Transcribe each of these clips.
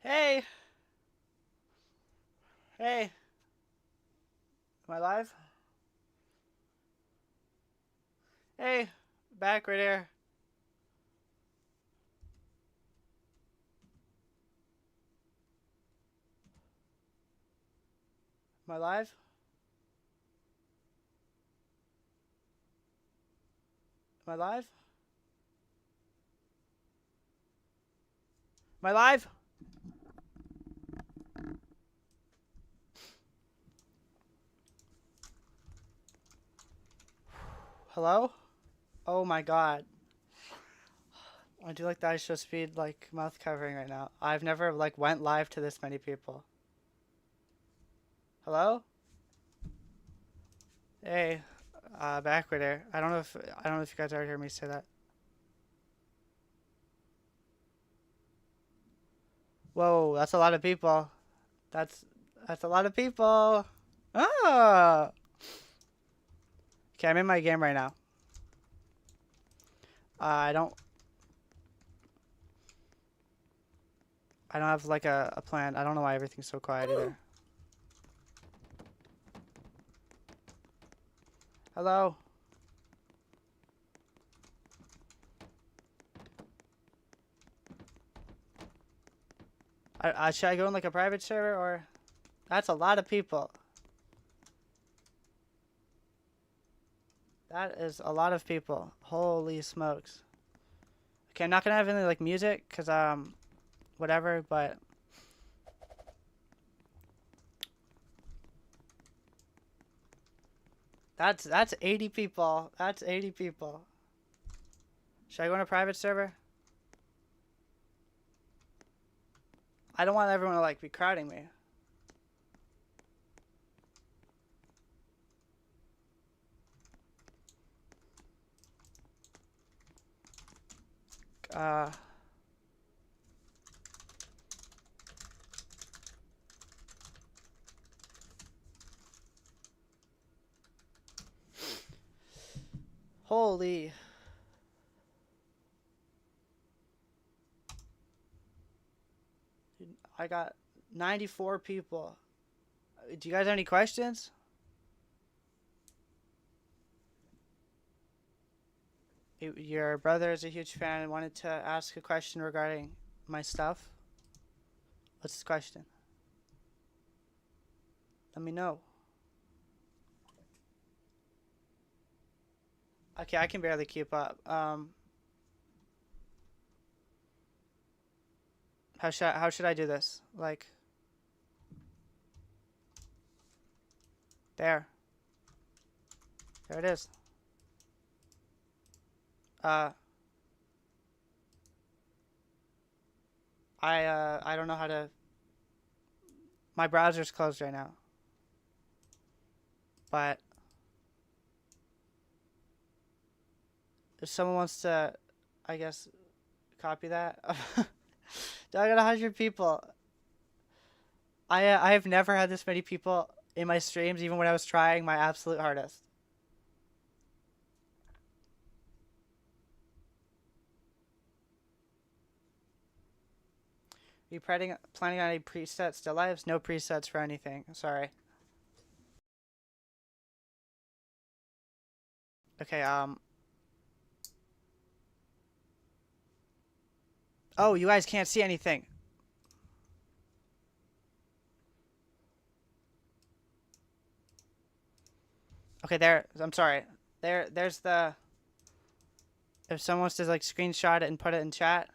Hey, hey, am I live? Hey, back right here. Am I live? Am I live? Am I live? Hello? Oh my god. I do like the ISO speed like mouth covering right now. I've never like went live to this many people. Hello? Hey, back right here. I don't know if you guys already heard me say that. Whoa, that's a lot of people. That's that's a lot of people. Ah. Okay, I'm in my game right now. I don't I don't have like a plan. I don't know why everything's so quiet either. Hello? Should I go in like a private server or? That's a lot of people. That is a lot of people. Holy smokes. Okay, I'm not gonna have any like music, cause whatever. But that's 80 people. That's 80 people. Should I go in a private server? I don't want everyone to like be crowding me. Uh, holy. I got 94 people. Do you guys have any questions? Your brother is a huge fan and wanted to ask a question regarding my stuff. What's his question? Let me know. Okay, I can barely keep up. How should I do this? Like there. There it is. Uh I don't know how to. My browser's closed right now. But if someone wants to, I guess, copy that. I got 100 people. I have never had this many people in my streams, even when I was trying my absolute hardest. Are you planning on any presets still? I have no presets for anything. Sorry. Okay. Oh, you guys can't see anything. Okay, there. I'm sorry. There's the. If someone wants to like screenshot it and put it in chat.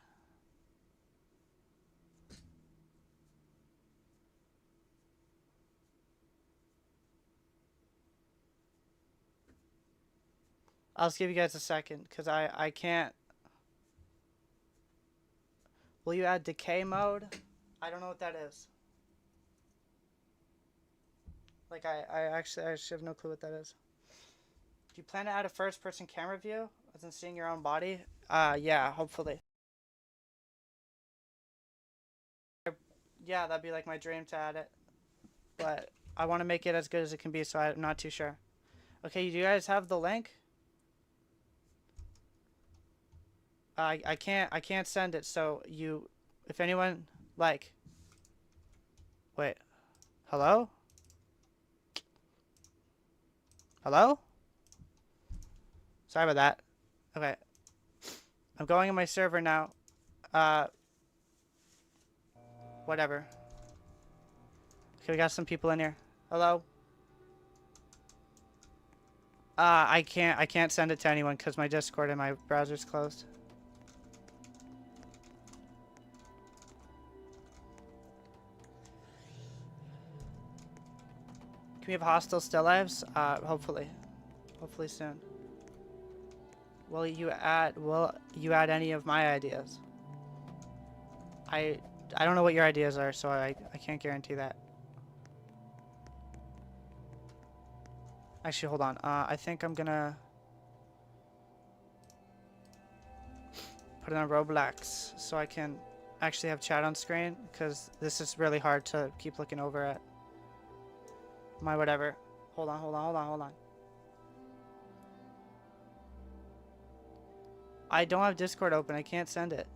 I'll just give you guys a second because I can't. Will you add decay mode? I don't know what that is. Like I actually have no clue what that is. Do you plan to add a first person camera view? As in seeing your own body? Yeah, hopefully. Yeah, that'd be like my dream to add it. But I want to make it as good as it can be, so I'm not too sure. Okay, do you guys have the link? I can't send it, so you, if anyone like, Wait. Hello? Hello? Sorry about that. Okay. I'm going in my server now. Whatever. Okay, we got some people in here. Hello? I can't send it to anyone because my Discord and my browser's closed. Can we have hostile still lives? Hopefully. Hopefully soon. Will you add any of my ideas? I don't know what your ideas are, so I can't guarantee that. Actually, hold on. I think I'm gonna put it on Roblox so I can actually have chat on screen, because this is really hard to keep looking over at my whatever. Hold on. I don't have Discord open. I can't send it.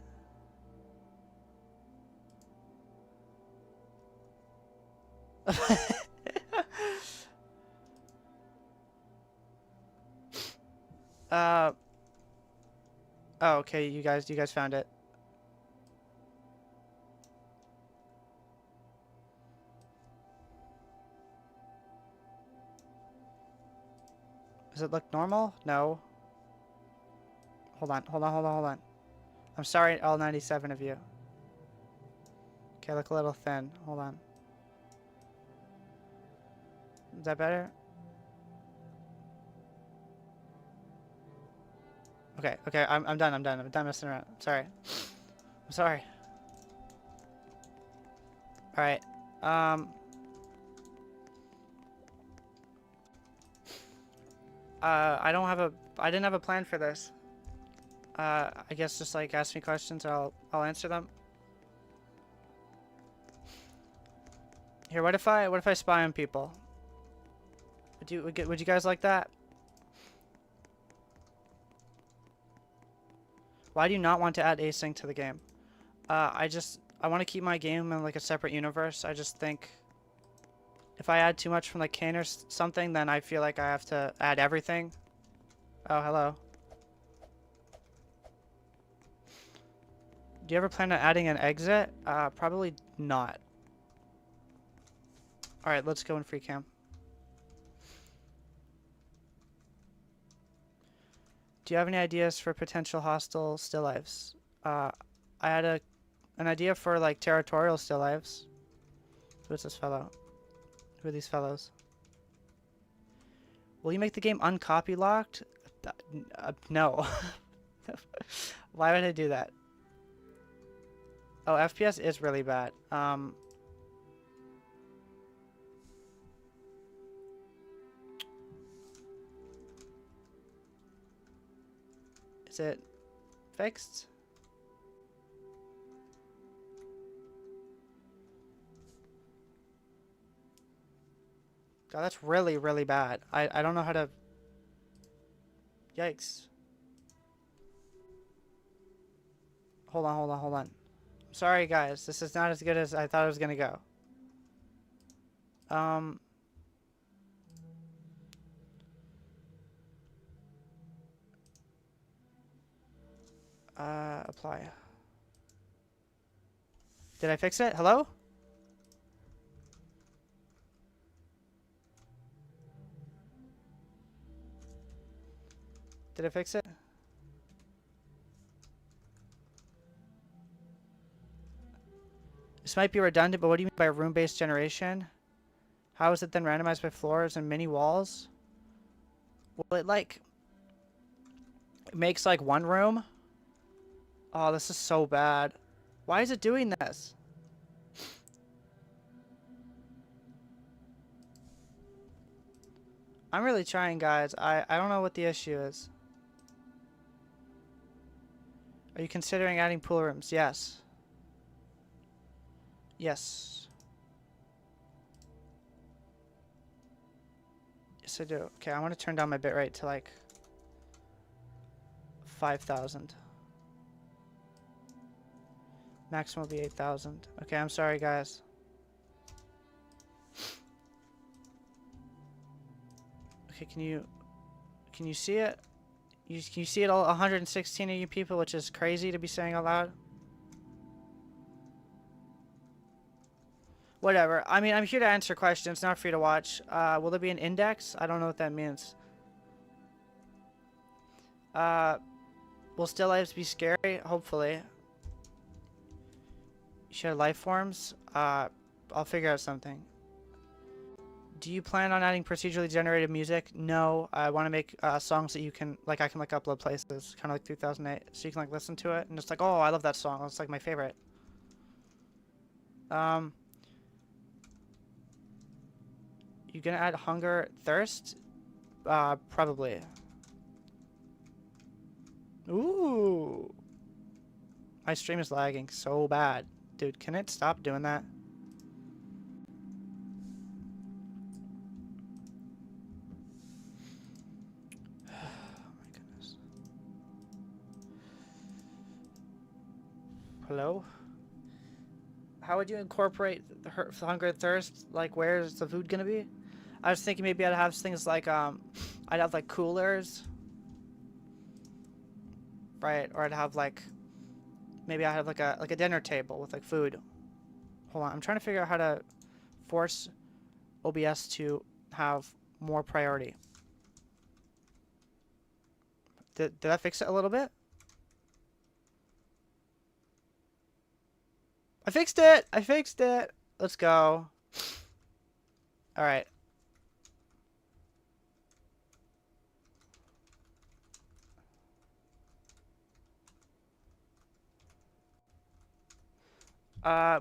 Oh, okay, you guys found it. Does it look normal? No. Hold on. I'm sorry, all 97 of you. Okay, I look a little thin. Hold on. Is that better? Okay, I'm done. I'm done messing around. I'm sorry. Alright. I didn't have a plan for this. I guess just like ask me questions, I'll answer them. Here, what if I spy on people? Would you guys like that? Why do you not want to add async to the game? I want to keep my game in like a separate universe. I just think if I add too much from like Kane or something, then I feel like I have to add everything. Oh, hello. Do you ever plan on adding an exit? Probably not. Alright, let's go in free cam. Do you have any ideas for potential hostile still lives? I had an idea for like territorial still lives. Who's this fellow? Who are these fellows? Will you make the game uncopy locked? No. Why would I do that? Oh, FPS is really bad. Is it fixed? God, that's really, really bad. I don't know how to... Yikes. Hold on. I'm sorry, guys. This is not as good as I thought it was gonna go. Apply. Did I fix it? Hello? Did I fix it? This might be redundant, but what do you mean by room-based generation? How is it then randomized by floors and mini walls? Well, it makes like one room. Oh, this is so bad. Why is it doing this? I'm really trying, guys. I don't know what the issue is. Are you considering adding pool rooms? Yes. Yes. Yes, I do. Okay, I want to turn down my bitrate to like 5,000. Maximum will be 8,000. Okay, I'm sorry, guys. Okay, can you see it? Can you see it all 116 of you people, which is crazy to be saying out loud? Whatever. I mean, I'm here to answer questions, not for you to watch. Will there be an index? I don't know what that means. Will still lives be scary? Hopefully. Share life forms? I'll figure out something. Do you plan on adding procedurally generated music? No. I want to make songs that you can, like, I can, like, upload places. Kind of like 2008. So you can, like, listen to it. And it's like, oh, I love that song. It's, like, my favorite. You gonna add hunger, thirst? Probably. Ooh. My stream is lagging so bad. Dude, can it stop doing that? Oh my goodness. Hello? How would you incorporate hunger and thirst? Like, where's the food gonna be? I was thinking maybe I'd have things like, I'd have, like, coolers. Right, or I'd have, like, maybe I have, like a dinner table with, like, food. Hold on, I'm trying to figure out how to force OBS to have more priority. Did that fix it a little bit? I fixed it! I fixed it! Let's go. Alright.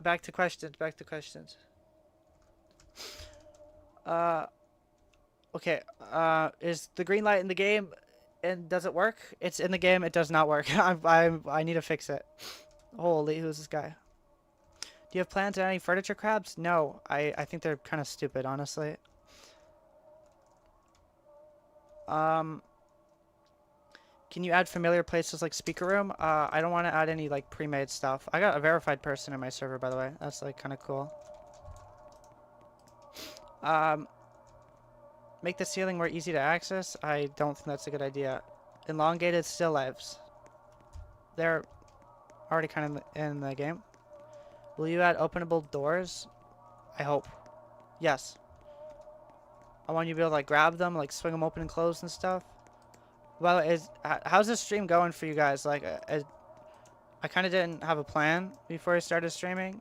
Back to questions, back to questions. Okay, is the green light in the game, and does it work? It's in the game, it does not work. I need to fix it. Holy, who's this guy? Do you have plans on any furniture crabs? No, I think they're kind of stupid, honestly. Can you add familiar places like speaker room? I don't want to add any like pre-made stuff. I got a verified person in my server, by the way. That's like kind of cool. Make the ceiling more easy to access? I don't think that's a good idea. Elongated still lives. They're already kind of in the game. Will you add openable doors? I hope. Yes. I want you to be able to like grab them, like swing them open and close and stuff. Well, how's this stream going for you guys? Like, I kind of didn't have a plan before I started streaming.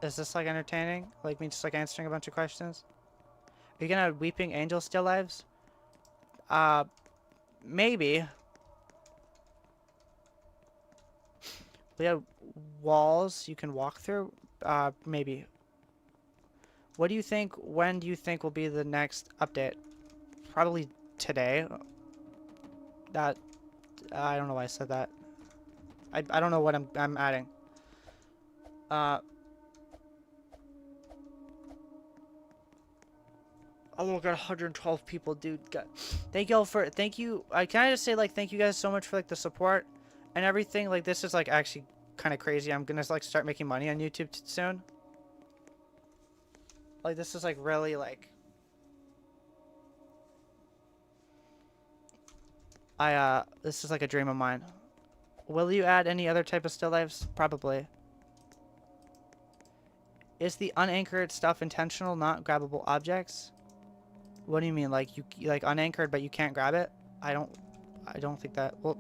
Is this like entertaining? Like me just like answering a bunch of questions? Are you gonna have weeping angel still lives? Maybe. We have walls you can walk through. Maybe. What do you think? When do you think will be the next update? Probably today. That I don't know why I said that. I don't know what I'm adding. Oh my god, 112 people, dude. God. Thank y'all for can I just say like thank you guys so much for like the support and everything. Like this is like actually kind of crazy. I'm gonna like start making money on YouTube soon. Like this is like really like this is like a dream of mine. Will you add any other type of still lives? Probably. Is the unanchored stuff intentional, not grabbable objects? What do you mean? Like you like unanchored but you can't grab it? I don't think that. Well,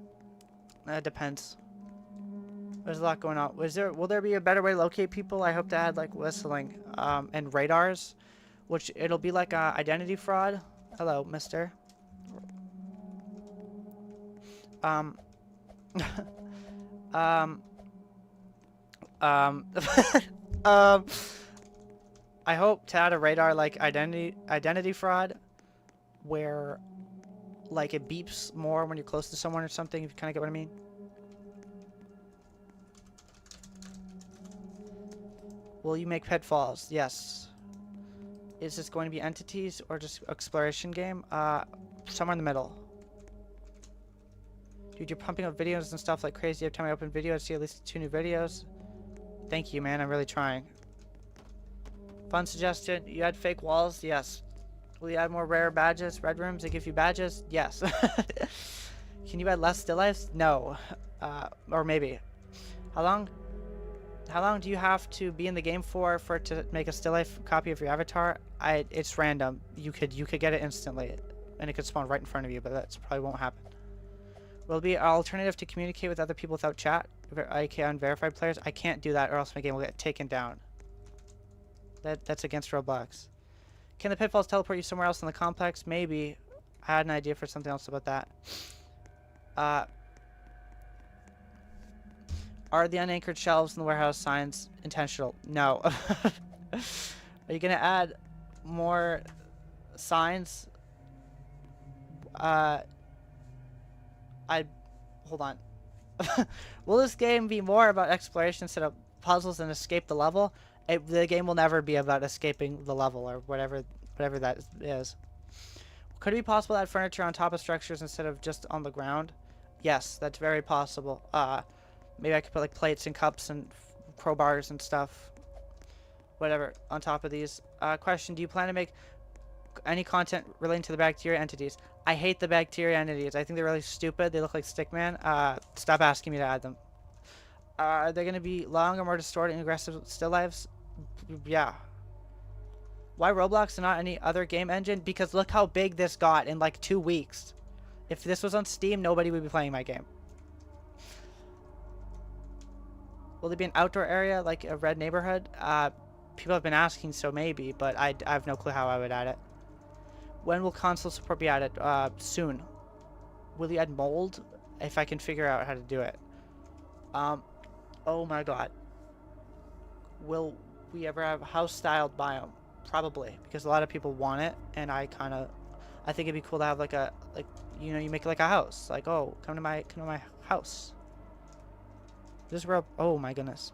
that depends. There's a lot going on. Will there be a better way to locate people? I hope to add like whistling and radars, which it'll be like identity fraud. Hello, mister. I hope to add a radar like identity fraud, where like it beeps more when you're close to someone or something. If you kind of get what I mean. Will you make pitfalls? Yes. Is this going to be entities or just exploration game? Somewhere in the middle. Dude, you're pumping up videos and stuff like crazy. Every time I open video, I see at least 2 new videos. Thank you, man. I'm really trying. Fun suggestion. You had fake walls? Yes. Will you add more rare badges? Red rooms that give you badges? Yes. Can you add less still lives? No. Or maybe. How long do you have to be in the game for it to make a still life copy of your avatar? It's random. You could get it instantly, and it could spawn right in front of you, but that probably won't happen. Will it be an alternative to communicate with other people without chat? IK unverified players? I can't do that, or else my game will get taken down. That's against Roblox. Can the pitfalls teleport you somewhere else in the complex? Maybe. I had an idea for something else about that. Are the unanchored shelves in the warehouse signs intentional? No. Are you gonna add more signs? Hold on. Will this game be more about exploration instead of puzzles and escape the level? The game will never be about escaping the level or whatever that is. Could it be possible to add furniture on top of structures instead of just on the ground? Yes, that's very possible. Maybe I could put like plates and cups and crowbars and stuff, whatever, on top of these. Question: do you plan to make any content relating to the bacteria entities? I hate the bacteria entities. I think they're really stupid. They look like Stickman. Stop asking me to add them. Are they going to be long or more distorted and aggressive still lives? Yeah. Why Roblox and not any other game engine? Because look how big this got in like 2 weeks. If this was on Steam, nobody would be playing my game. Will there be an outdoor area like a red neighborhood? People have been asking, so maybe, but I have no clue how I would add it. When will console support be added? Soon. Will you add mold? If I can figure out how to do it. Oh my god. Will we ever have house-styled biome? Probably, because a lot of people want it, and I think it'd be cool to have like you make it like a house. Like, oh, come to my house. This real. Oh my goodness.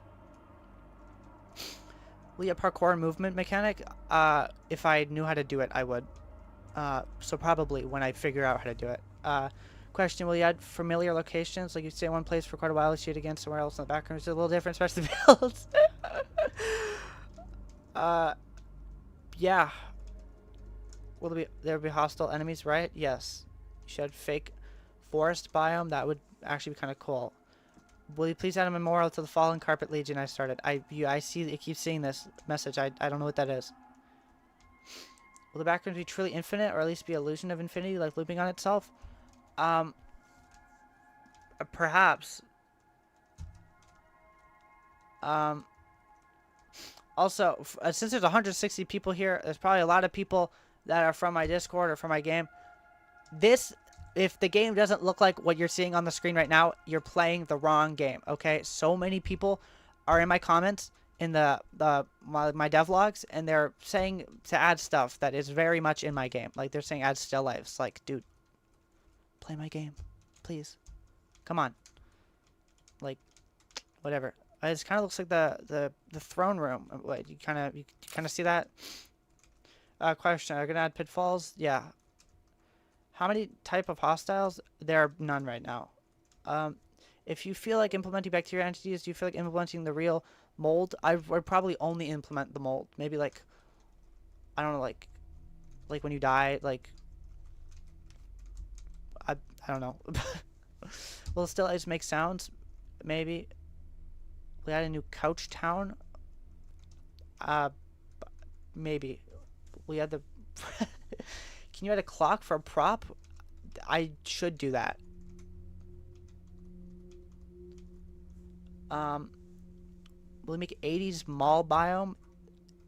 Will you have parkour movement mechanic? If I knew how to do it, I would. So probably when I figure out how to do it. Question: will you add familiar locations? Like you stay in one place for quite a while, you see it again somewhere else in the background. It's a little different, especially builds. Yeah. Will there be hostile enemies? Right? Yes. You should fake forest biome. That would actually be kind of cool. Will you please add a memorial to the Fallen Carpet Legion I started? I see it keeps seeing this message. I don't know what that is. Will the background be truly infinite, or at least be illusion of infinity, like looping on itself? Perhaps. Also, since there's 160 people here, there's probably a lot of people that are from my Discord or from my game. If the game doesn't look like what you're seeing on the screen right now, you're playing the wrong game, okay? So many people are in my comments in my devlogs, and they're saying to add stuff that is very much in my game. Like, they're saying add still lives. Like, dude, play my game, please. Come on. Like, whatever. It kind of looks like the throne room. Wait, you kind of see that? Question: are you gonna add pitfalls? Yeah. How many type of hostiles? There are none right now. If you feel like implementing bacteria entities, do you feel like implementing the real mold? I would probably only implement the mold. Maybe like, I don't know, like when you die, like, I don't know. Will it still just make sounds? Maybe. We add a new couch town. Maybe. We add the. Can you add a clock for a prop? I should do that. Will we make 80s mall biome?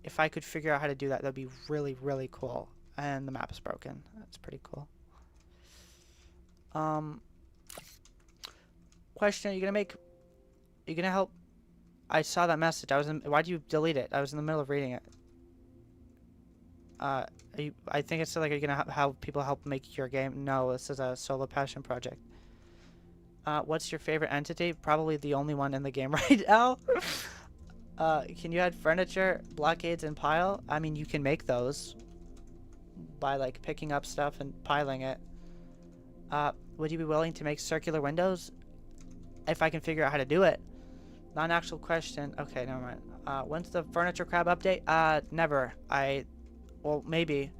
If I could figure out how to do that, that'd be really, really cool. And the map is broken. That's pretty cool. Question: are you gonna help? I saw that message. Why'd you delete it? I was in the middle of reading it. I think it's like, are you gonna have people help make your game? No, this is a solo passion project. What's your favorite entity? Probably the only one in the game right now. Can you add furniture, blockades, and pile? I mean, you can make those by like picking up stuff and piling it. Would you be willing to make circular windows? If I can figure out how to do it. Not an actual question. Okay, never mind. When's the furniture crab update? Never. Well, maybe.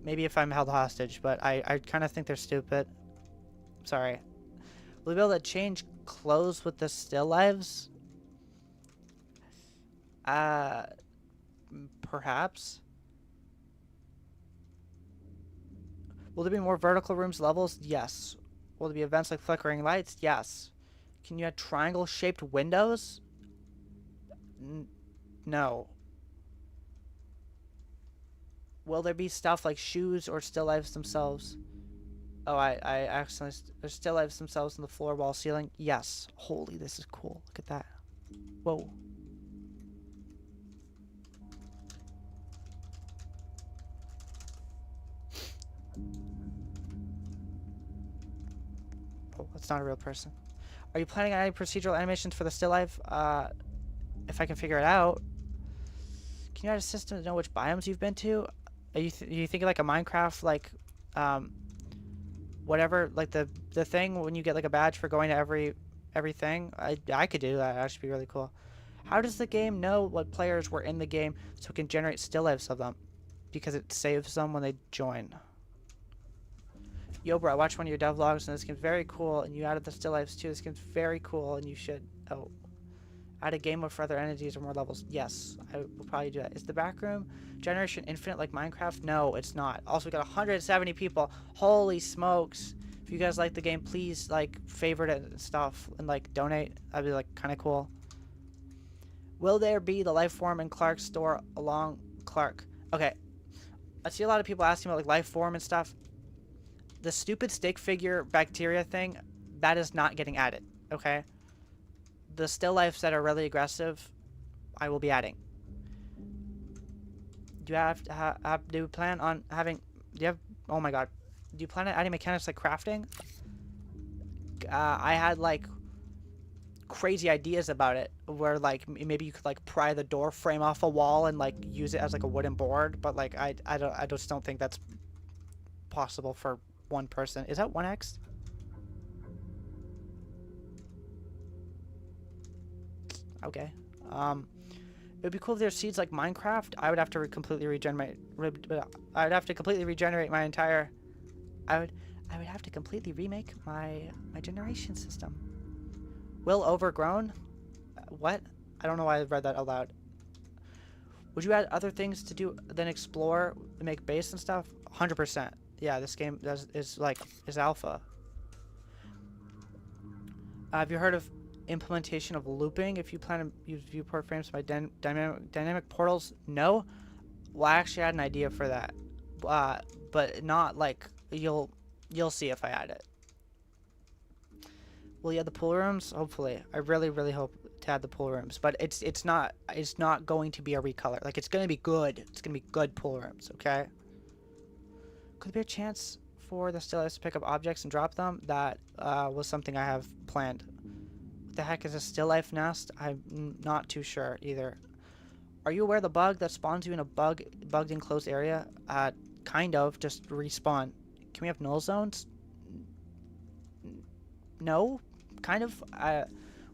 Maybe if I'm held hostage, but I kind of think they're stupid. Sorry. Will we be able to change clothes with the still lives? Perhaps. Will there be more vertical rooms levels? Yes. Will there be events like flickering lights? Yes. Can you add triangle-shaped windows? No. Will there be stuff like shoes or still lives themselves? Oh, I accidentally... There's still lives themselves in the floor, wall, ceiling? Yes. Holy, this is cool. Look at that. Whoa. Oh, that's not a real person. Are you planning on any procedural animations for the still life? If I can figure it out. Can you add a system to know which biomes you've been to? Are you thinking like a Minecraft, like, whatever, like the thing when you get like a badge for going to everything? I could do that. That should be really cool. How does the game know what players were in the game so it can generate still lives of them? Because it saves them when they join. Yo, bro, I watched one of your devlogs and this game's very cool, and you added the still lives too. This game's very cool, and you should. Oh. Add a game mode for other entities or more levels. Yes, I will probably do that. Is the backroom generation infinite like Minecraft? No, it's not. Also, we got 170 people. Holy smokes. If you guys like the game, please, like, favorite it and stuff. And, like, donate. That'd be, like, kind of cool. Will there be the life form in Clark's store along Clark? Okay. I see a lot of people asking about, like, life form and stuff. The stupid stick figure bacteria thing, that is not getting added. Okay? The still lifes that are really aggressive, I will be adding. Do you have to do you plan on having? Do you have? Oh my god, do you plan on adding mechanics like crafting? I had like crazy ideas about it, where like maybe you could like pry the door frame off a wall and like use it as like a wooden board, but like I just don't think that's possible for one person. Is that 1x? Okay. It would be cool if there's seeds like Minecraft. I would have to completely regenerate. I would have to completely regenerate my entire. I would have to completely remake my generation system. Will overgrown? What? I don't know why I read that aloud. Would you add other things to do than explore, make base and stuff? 100%. Yeah, this game is alpha. Have you heard of implementation of looping? If you plan to use viewport frames by dynamic portals? No. Well, I actually had an idea for that, but not like you'll see if I add it. Will you add the pool rooms? Hopefully. I really hope to add the pool rooms, but it's not going to be a recolor. Like, it's gonna be good. It's gonna be good pool rooms. Okay. Could there be a chance for the still lives to pick up objects and drop them? That was something I have planned. What the heck is a still life nest? I'm not too sure either. Are you aware of the bug that spawns you in a bugged enclosed area? Kind of. Just respawn. Can we have null zones? No. Kind of.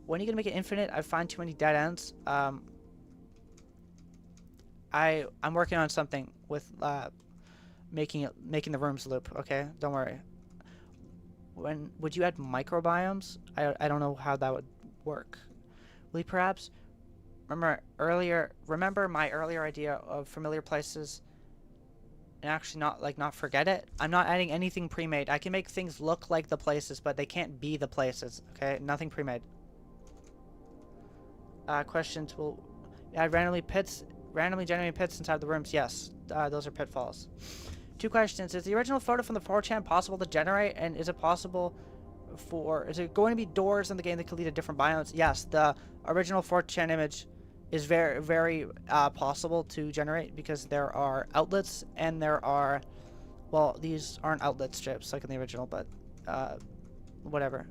When are you gonna make it infinite? I find too many dead ends. I'm working on something with making the rooms loop. Okay, don't worry. When would you add microbiomes? I don't know how that would work. Will you perhaps remember my earlier idea of familiar places and actually not forget it? I'm not adding anything pre-made. I can make things look like the places, but they can't be the places. Okay, nothing pre-made. Questions: will add randomly generated pits inside the rooms? Yes, those are pitfalls. 2 questions. Is the original photo from the 4chan possible to generate? And is it going to be doors in the game that could lead to different biomes? Yes, the original 4chan image is very possible to generate because there are outlets and there are, well, these aren't outlet strips like in the original, but whatever.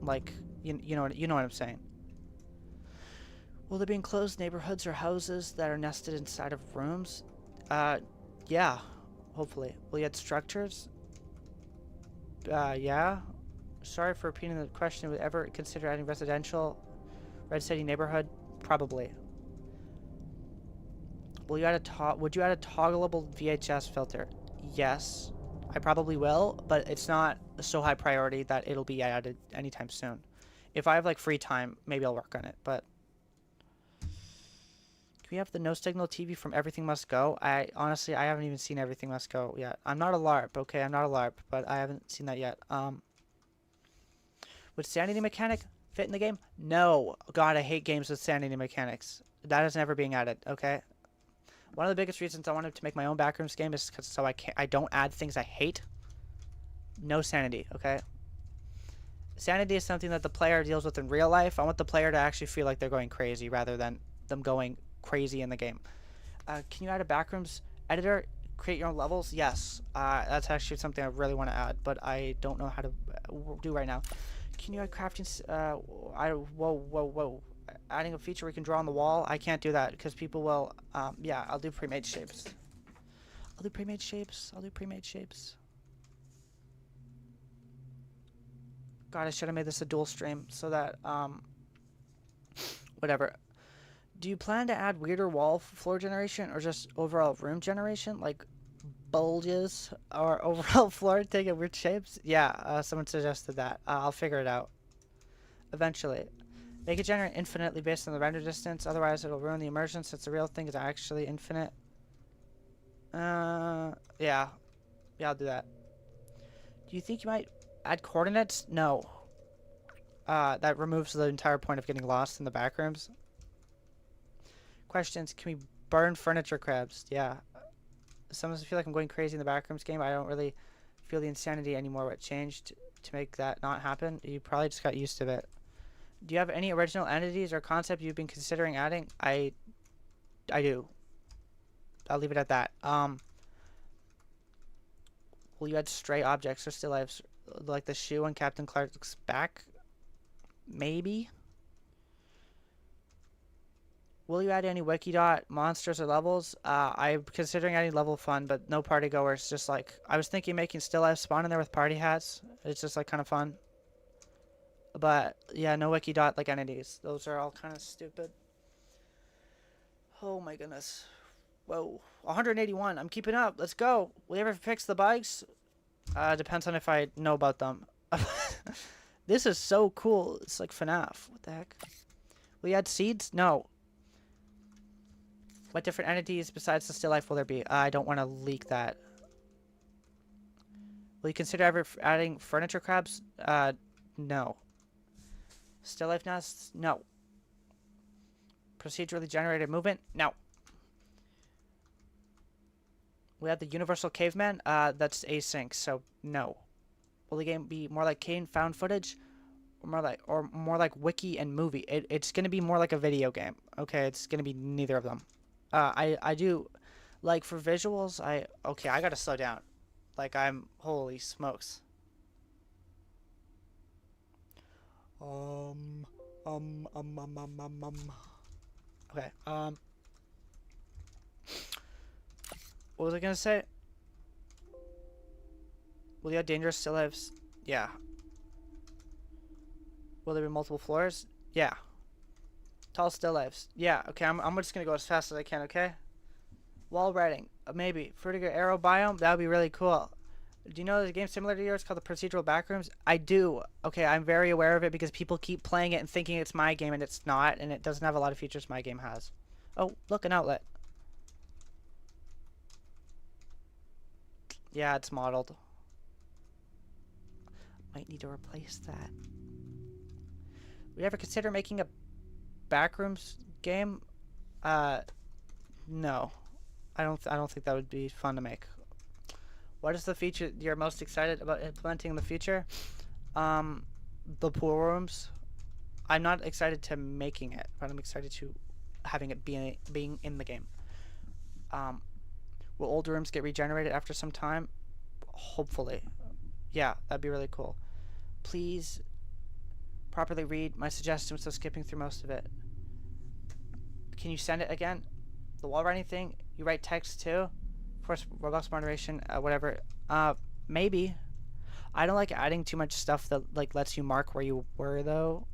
Like, you know what I'm saying. Will there be enclosed neighborhoods or houses that are nested inside of rooms? Yeah. Hopefully. Will you add structures? Yeah. Sorry for repeating the question. Would ever consider adding residential Red City neighborhood? Probably. Would you add a toggleable VHS filter? Yes, I probably will, but it's not so high priority that it'll be added anytime soon. If I have like free time, maybe I'll work on it. But can we have the no signal TV from Everything Must Go? I honestly haven't even seen Everything Must Go yet. I'm not a LARP, okay? I'm not a LARP, but I haven't seen that yet. Would sanity mechanic fit in the game? No. God, I hate games with sanity mechanics. That is never being added, okay? One of the biggest reasons I wanted to make my own Backrooms game is because I don't add things I hate. No sanity, okay? Sanity is something that the player deals with in real life. I want the player to actually feel like they're going crazy rather than them going crazy in the game. Can you add a Backrooms editor? Create your own levels? Yes. That's actually something I really want to add, but I don't know how to do right now. Can you add crafting? Whoa. Adding a feature we can draw on the wall? I can't do that because people will... yeah, I'll do pre-made shapes. I'll do pre-made shapes. God, I should have made this a dual stream so that... whatever. Do you plan to add weirder wall floor generation or just overall room generation? Like bulges or overall floor taking weird shapes? Yeah, someone suggested that. I'll figure it out. Eventually. Make it generate infinitely based on the render distance, otherwise it'll ruin the immersion since the real thing is actually infinite. Yeah. Yeah, I'll do that. Do you think you might add coordinates? No. That removes the entire point of getting lost in the backrooms. Questions, can we burn furniture crabs? Yeah. Sometimes I feel like I'm going crazy in the backrooms game. I don't really feel the insanity anymore. What changed to make that not happen? You probably just got used to it. Do you have any original entities or concept you've been considering adding? I do. I'll leave it at that. Will you add stray objects or still lifes like the shoe on Captain Clark's back? Maybe. Will you add any Wikidot monsters or levels? I'm considering adding level fun, but no party goers. Just like I was thinking, making still life spawn in there with party hats. It's just like kind of fun. But yeah, no Wikidot like entities. Those are all kind of stupid. Oh my goodness. Whoa. 181. I'm keeping up. Let's go. Will you ever fix the bikes? Depends on if I know about them. This is so cool. It's like FNAF. What the heck? Will you add seeds? No. What different entities besides the still life will there be? I don't want to leak that. Will you consider ever adding furniture crabs? No. Still life nests? No. Procedurally generated movement? No. We have the Universal Caveman. That's async, so no. Will the game be more like Kane found footage? Or more like wiki and movie? It's going to be more like a video game. Okay, it's going to be neither of them. I do, like, for visuals, okay, I gotta slow down. Like, holy smokes. Okay, what was I gonna say? Will you have dangerous still lives? Yeah. Will there be multiple floors? Yeah. Tall still lives. Yeah, okay, I'm just gonna go as fast as I can, okay? Wall writing. Maybe. Vertigo arrow biome? That would be really cool. Do you know there's a game similar to yours called the Procedural Backrooms? I do. Okay, I'm very aware of it because people keep playing it and thinking it's my game and it's not, and it doesn't have a lot of features my game has. Oh, look, an outlet. Yeah, it's modeled. Might need to replace that. Would you ever consider making a Backrooms game? No. I don't think that would be fun to make. What is the feature you're most excited about implementing in the future? The pool rooms. I'm not excited to making it, but I'm excited to having it being in the game. Will old rooms get regenerated after some time? Hopefully. Yeah, that'd be really cool. Please properly read my suggestions without skipping through most of it. Can you send it again? The wall writing thing? You write text too? Of course, robust moderation, whatever. Maybe. I don't like adding too much stuff that like lets you mark where you were though.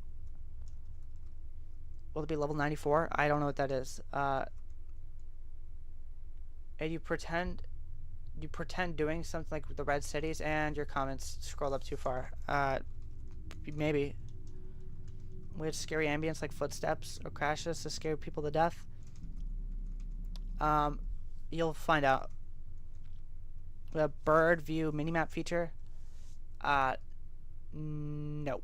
Will it be level 94? I don't know what that is. and you pretend doing something like the red cities, and your comments scroll up too far. Maybe. We had scary ambience like footsteps or crashes to scare people to death. You'll find out. The bird view minimap feature. No.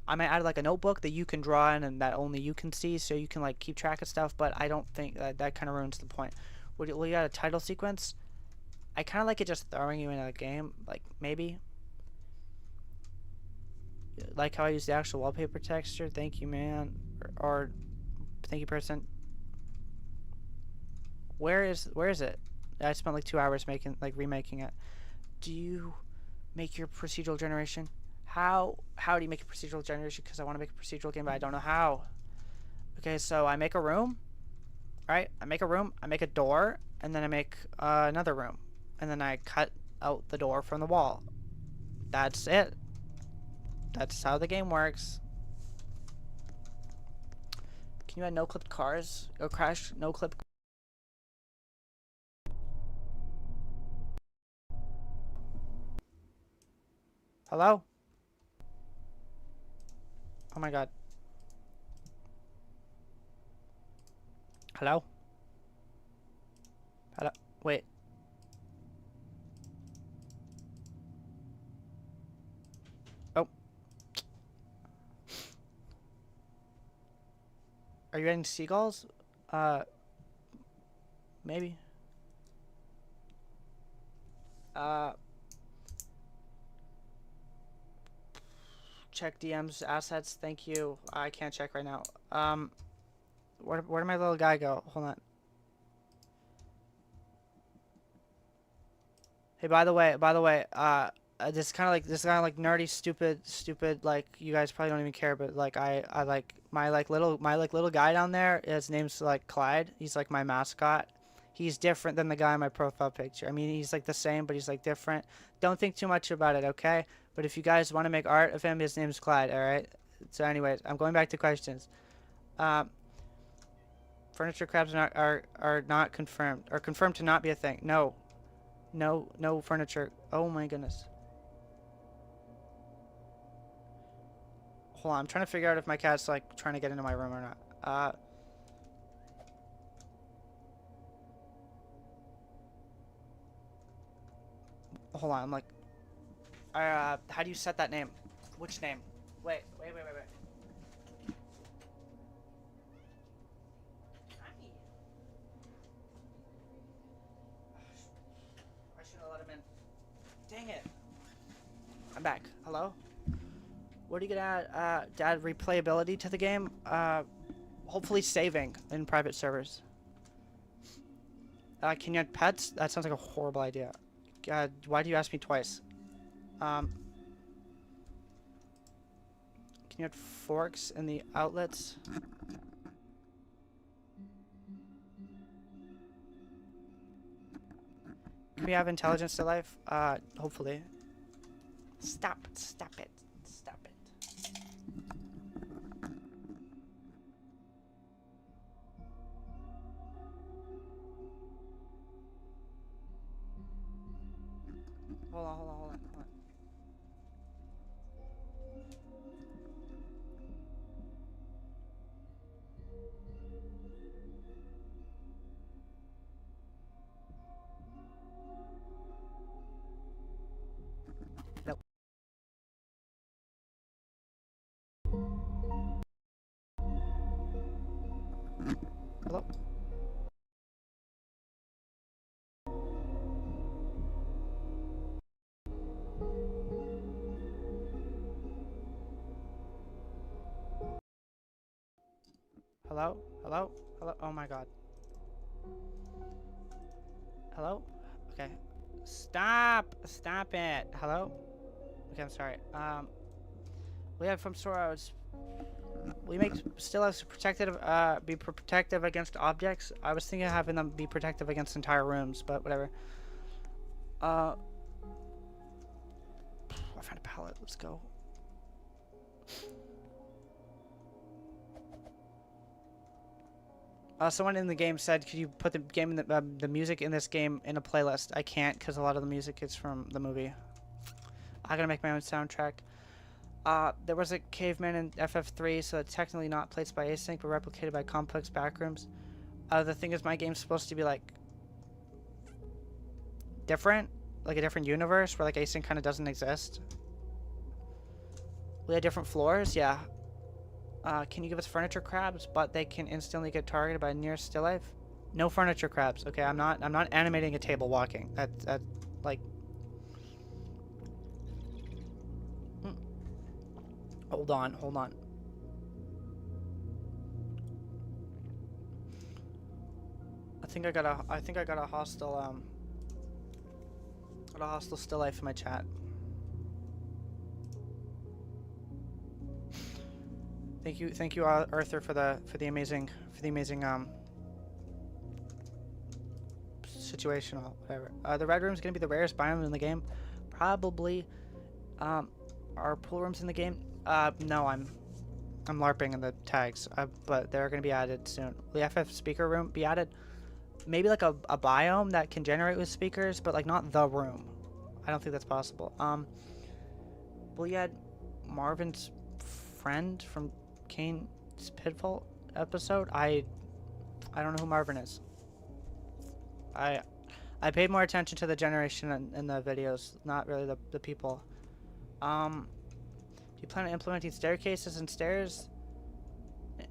I might add like a notebook that you can draw in and that only you can see, so you can like keep track of stuff. But I don't think that kind of ruins the point. We got a title sequence. I kind of like it just throwing you in a game, like maybe. Like how I use the actual wallpaper texture. Thank you, man. Or thank you, person. Where is it? I spent like 2 hours remaking it. Do you make your procedural generation? How do you make a procedural generation? Because I want to make a procedural game, but I don't know how. Okay, so I make a room. Right? I make a room. I make a door, and then I make another room, and then I cut out the door from the wall. That's it. That's how the game works. Can you add no-clip cars? Or crash no-clip? Hello? Oh my god. Hello? Hello? Wait. Oh. Are you adding seagulls? Maybe. Check DMs, assets, thank you. I can't check right now. Where did my little guy go? Hold on. Hey, by the way, this is kind of like nerdy, stupid. Like you guys probably don't even care, but like I like my little guy down there. His name's like Clyde. He's like my mascot. He's different than the guy in my profile picture. I mean, he's like the same, but he's like different. Don't think too much about it, okay? But if you guys want to make art of him, his name's Clyde. All right. So, anyways, I'm going back to questions. Furniture crabs are not confirmed, or confirmed to not be a thing. No. No furniture. Oh my goodness. Hold on, I'm trying to figure out if my cat's like trying to get into my room or not. Hold on, I'm like, how do you set that name? Which name? Wait. I should have let him in. Dang it. I'm back. Hello? What are you gonna add replayability to the game? Hopefully saving in private servers. Can you add pets? That sounds like a horrible idea. Why do you ask me twice? Can you add forks in the outlets? Can we have intelligence to life? Hopefully. Stop it. Hold on. No. Hello? Hello? Oh my god. Hello? Okay. Stop it. Hello? Okay, I'm sorry. We have from Soros. We make still have protective, be protective against objects. I was thinking of having them be protective against entire rooms, but whatever. I found a pallet. Let's go. Someone in the game said, "Could you put the music in this game in a playlist?" I can't because a lot of the music is from the movie. I gotta make my own soundtrack. There was a caveman in FF3, so it's technically not placed by async, but replicated by complex backrooms. The thing is, my game's supposed to be like different, like a different universe where like async kind of doesn't exist. We had different floors, yeah. Can you give us furniture crabs? But they can instantly get targeted by near still life. No furniture crabs. Okay, I'm not animating a table walking. That like. Hold on. I think I got a hostile still life in my chat. Thank you, Arthur, for the amazing situational whatever. The red room's gonna be the rarest biome in the game, probably. Are pool rooms in the game? No, I'm LARPing in the tags, but they're gonna be added soon. Will the FF speaker room be added? Maybe like a biome that can generate with speakers, but like not the room. I don't think that's possible. Will you add Marvin's friend from Kane's Pitfall episode? I don't know who Marvin is. I paid more attention to the generation in the videos, not really the people. Do you plan on implementing staircases and stairs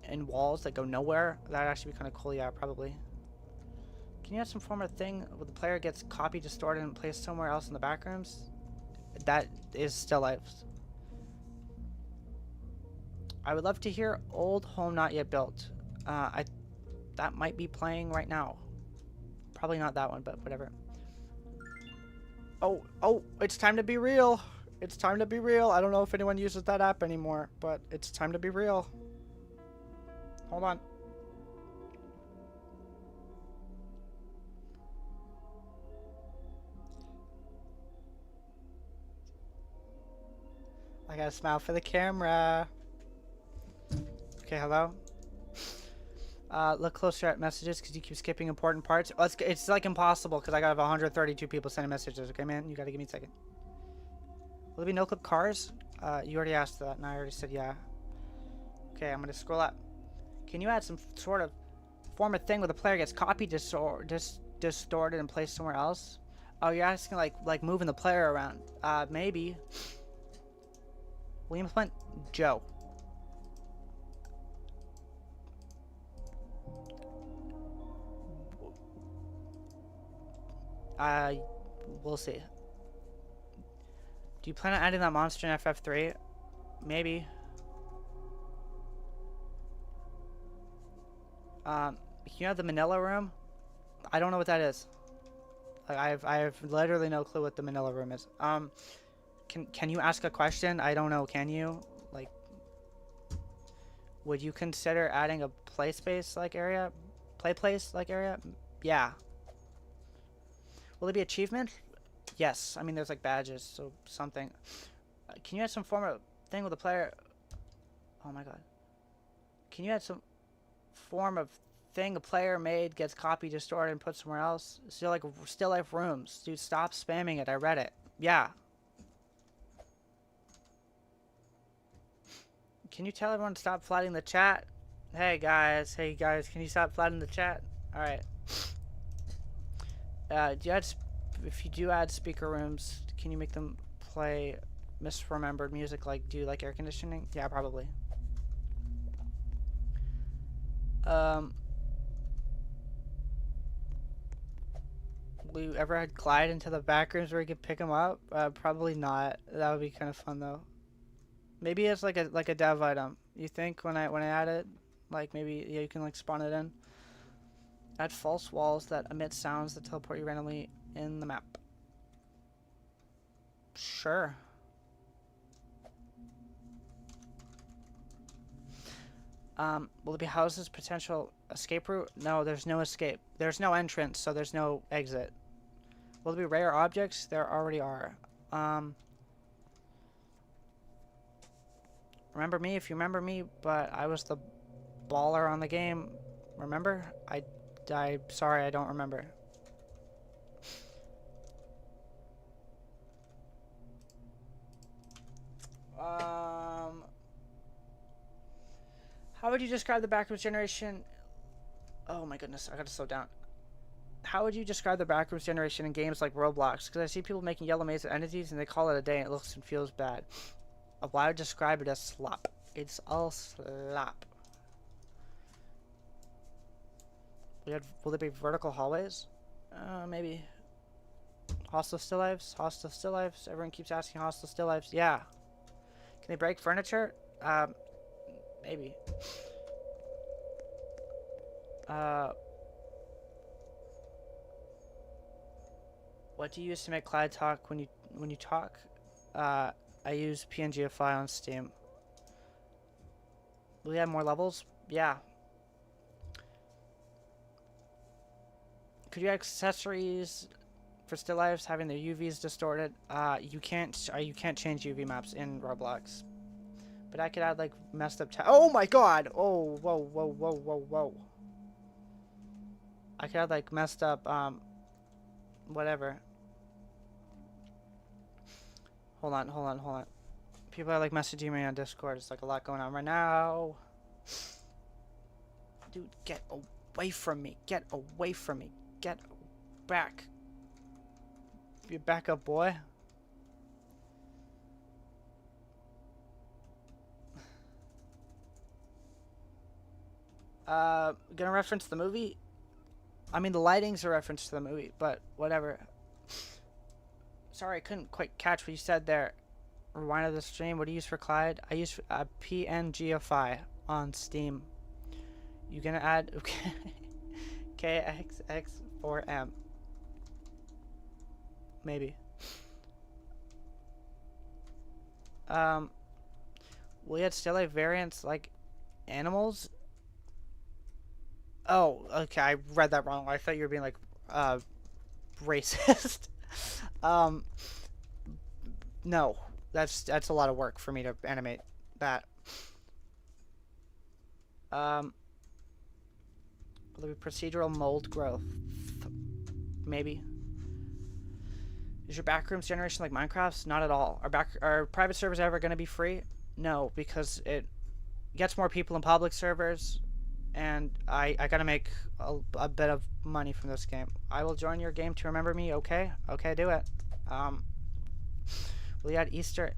and walls that go nowhere? That'd actually be kind of cool. Yeah, probably. Can you have some form of thing where the player gets copied, distorted, and placed somewhere else in the backrooms? That is still life. I would love to hear Old Home Not Yet Built. That might be playing right now. Probably not that one, but whatever. Oh, it's time to be real. It's time to be real. I don't know if anyone uses that app anymore, but it's time to be real. Hold on. I gotta smile for the camera. Okay, hello? Look closer at messages because you keep skipping important parts. Oh, it's like impossible because I got 132 people sending messages. Okay, man? You gotta give me a second. Will there be no-clip cars? You already asked that, and I already said yeah. Okay, I'm gonna scroll up. Can you add some sort of form of thing where the player gets copied, distorted, and placed somewhere else? Oh, you're asking like moving the player around. Maybe. Will you implement Joe? We'll see. Do you plan on adding that monster in FF3? Maybe. Can you have the Manila room? I don't know what that is. Like, I have literally no clue what the Manila room is. Can you ask a question? I don't know. Can you? Like, would you consider adding a play space like area? Play place like area? Yeah. Will there be achievement? Yes. I mean, there's like badges, so something. Can you add some form of thing with the player? Oh my god. Can you add some form of thing a player made gets copied, distorted, and put somewhere else? Still like still life rooms. Dude, stop spamming it. I read it. Yeah. Can you tell everyone to stop flooding the chat? Hey guys, can you stop flooding the chat? Alright. If you do add speaker rooms, can you make them play misremembered music, like do like air conditioning? Yeah, probably. We ever had Clyde into the back rooms where you could pick him up? Probably not. That would be kind of fun though. Maybe it's like a dev item. You think when I add it, like maybe yeah, you can like spawn it in. Add false walls that emit sounds that teleport you randomly in the map. Sure. Will there be houses potential escape route? No, there's no escape. There's no entrance, so there's no exit. Will there be rare objects? There already are. Remember me if you remember me, but I was the baller on the game. remember? Sorry, I don't remember. How would you describe the Backrooms generation? Oh my goodness, I gotta slow down. How would you describe the Backrooms generation in games like Roblox? Because I see people making yellow maze of entities and they call it a day and it looks and feels bad. Why would I describe it as slop? It's all slop. Will there be vertical hallways? Maybe. Hostile still lives? Hostile still lives? Everyone keeps asking hostile still lives. Yeah. Can they break furniture? Maybe. What do you use to make Clyde talk when you talk? I use PNGFI on Steam. Will we have more levels? Yeah. Could you add accessories for still lives having their UVs distorted? You can't change UV maps in Roblox. But I could add like messed up oh my god! Oh, whoa. I could add like messed up whatever. Hold on. People are like messaging me on Discord. It's like a lot going on right now. Dude, get away from me. Get away from me. Get back. You back up, boy. Gonna reference the movie? I mean, the lighting's a reference to the movie, but whatever. Sorry, I couldn't quite catch what you said there. Rewind of the stream. What do you use for Clyde? I use PNGFI on Steam. You gonna add KXX4M? Maybe. We had still life variants like animals. Oh, okay. I read that wrong. I thought you were being like racist. No, that's a lot of work for me to animate that. Will there be procedural mold growth? Maybe. Is your Backrooms generation like Minecraft's? Not at all. Are private servers ever going to be free? No, because it gets more people in public servers, and I gotta make a bit of money from this game. I will join your game to remember me. Okay, do it. Will you add Easter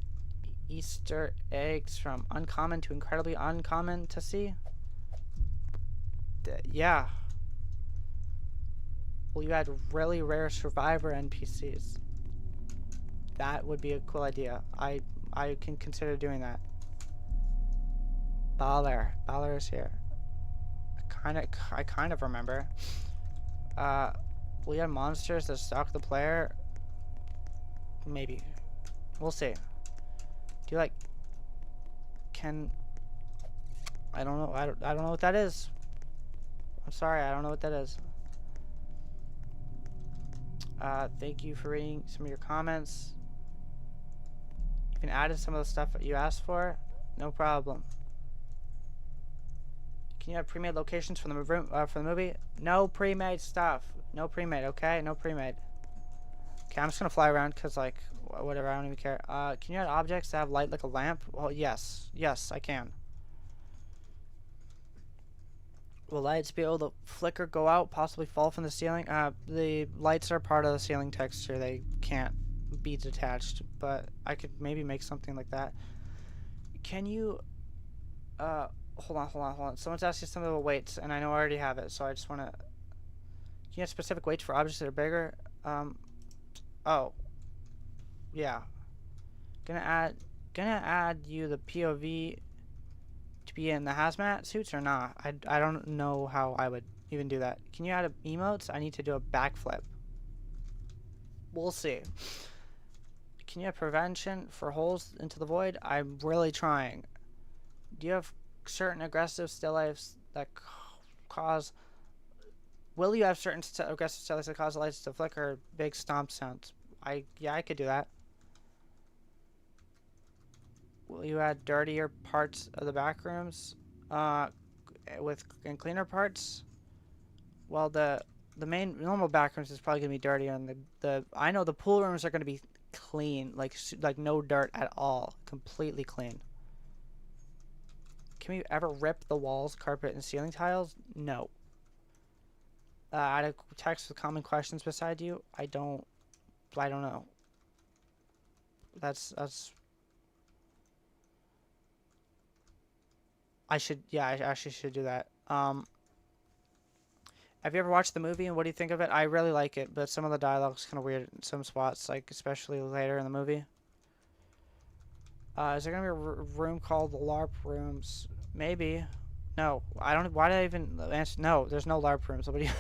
eggs from uncommon to incredibly uncommon to see? Yeah. Will you add really rare survivor NPCs? That would be a cool idea. I can consider doing that. Baller is here. I kind of remember. Will you have monsters that stalk the player? Maybe. We'll see. Do you like? I don't know. I don't know what that is. I'm sorry. I don't know what that is. Thank you for reading some of your comments. You can add in some of the stuff that you asked for. No problem. Can you have pre-made locations for the movie? No pre-made stuff. No pre-made, okay? No pre-made. Okay, I'm just gonna fly around because, like, whatever, I don't even care. Can you add objects that have light like a lamp? Well, yes. Yes, I can. Will lights be able to flicker, go out, possibly fall from the ceiling? The lights are part of the ceiling texture. They can't be detached, but I could maybe make something like that. Can you, hold on. Someone's asking something about weights, and I know I already have it, so I just want to... Can you have specific weights for objects that are bigger? Oh. Yeah. Gonna add you the POV to be in the hazmat suits or not? I don't know how I would even do that. Can you add emotes? I need to do a backflip. We'll see. Can you have prevention for holes into the void? I'm really trying. Do you have certain aggressive still lifes that cause... Will you have certain aggressive still lifes that cause the lights to flicker? Big stomp sounds. Yeah, I could do that. Will you add dirtier parts of the Backrooms and cleaner parts? Well, the main normal back rooms is probably gonna be dirty, and the I know the pool rooms are gonna be clean, like no dirt at all, completely clean. Can we ever rip the walls, carpet, and ceiling tiles? No. Add a text with common questions beside you. I don't know. That's. Yeah, I actually should do that. Have you ever watched the movie and what do you think of it? I really like it, but some of the dialogue's kind of weird in some spots, like especially later in the movie. Is there gonna be a room called the LARP rooms? Maybe. No, I don't. Why did I even answer? No, there's no LARP rooms. What do you?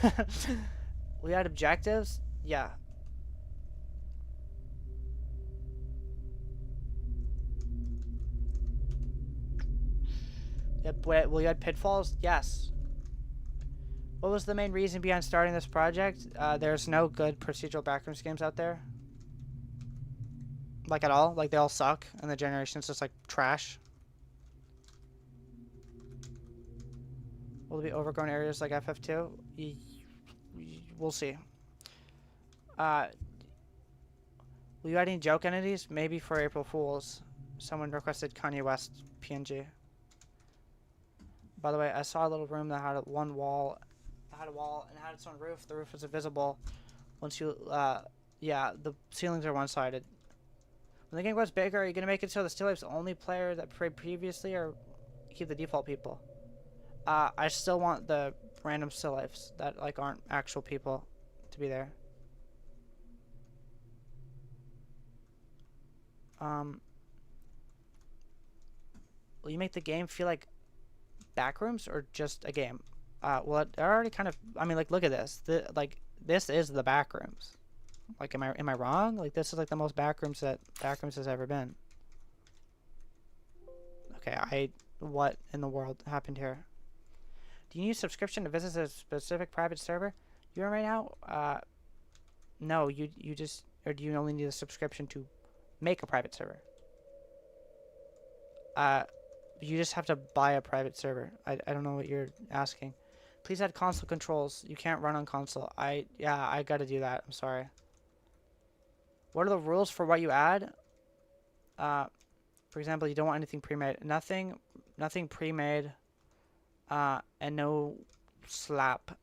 We had objectives. Yeah. Well, you had pitfalls. Yes. What was the main reason behind starting this project? There's no good procedural backrooms games out there. Like at all. Like they all suck, and the generation's just like trash. Will there be overgrown areas like FF2? We'll see. Will you add any joke entities? Maybe for April Fools. Someone requested Kanye West PNG. By the way, I saw a little room that had one wall. It had a wall and it had its own roof. The roof was invisible. Once you, yeah, the ceilings are one-sided. When the game goes bigger, are you gonna make it so the still life's only player that played previously, or keep the default people? I still want the random still lifes that like aren't actual people to be there. Will you make the game feel like Backrooms or just a game? Well, it already kind of. I mean, like, look at this. This is the Backrooms. Like, am I wrong? Like, this is like the most Backrooms that Backrooms has ever been. Okay, what in the world happened here? Do you need a subscription to visit a specific private server you're in right now? No, you just, or do you only need a subscription to make a private server? You just have to buy a private server. I don't know what you're asking. Please add console controls. You can't run on console. Yeah, I gotta do that. I'm sorry. What are the rules for what you add? For example, you don't want anything pre-made. Nothing pre-made. And no slap.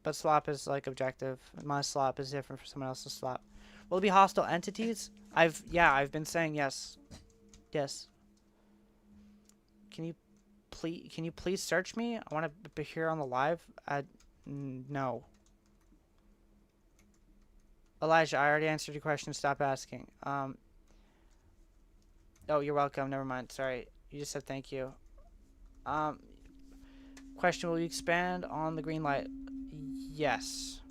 But slap is like objective. My slap is different from someone else's slap. Will it be hostile entities? I've been saying yes. Yes. Can you please search me? I want to be here on the live. No. Elijah, I already answered your question. Stop asking. Oh, you're welcome. Never mind. Sorry. You just said thank you. Question, will you expand on the green light? Yes.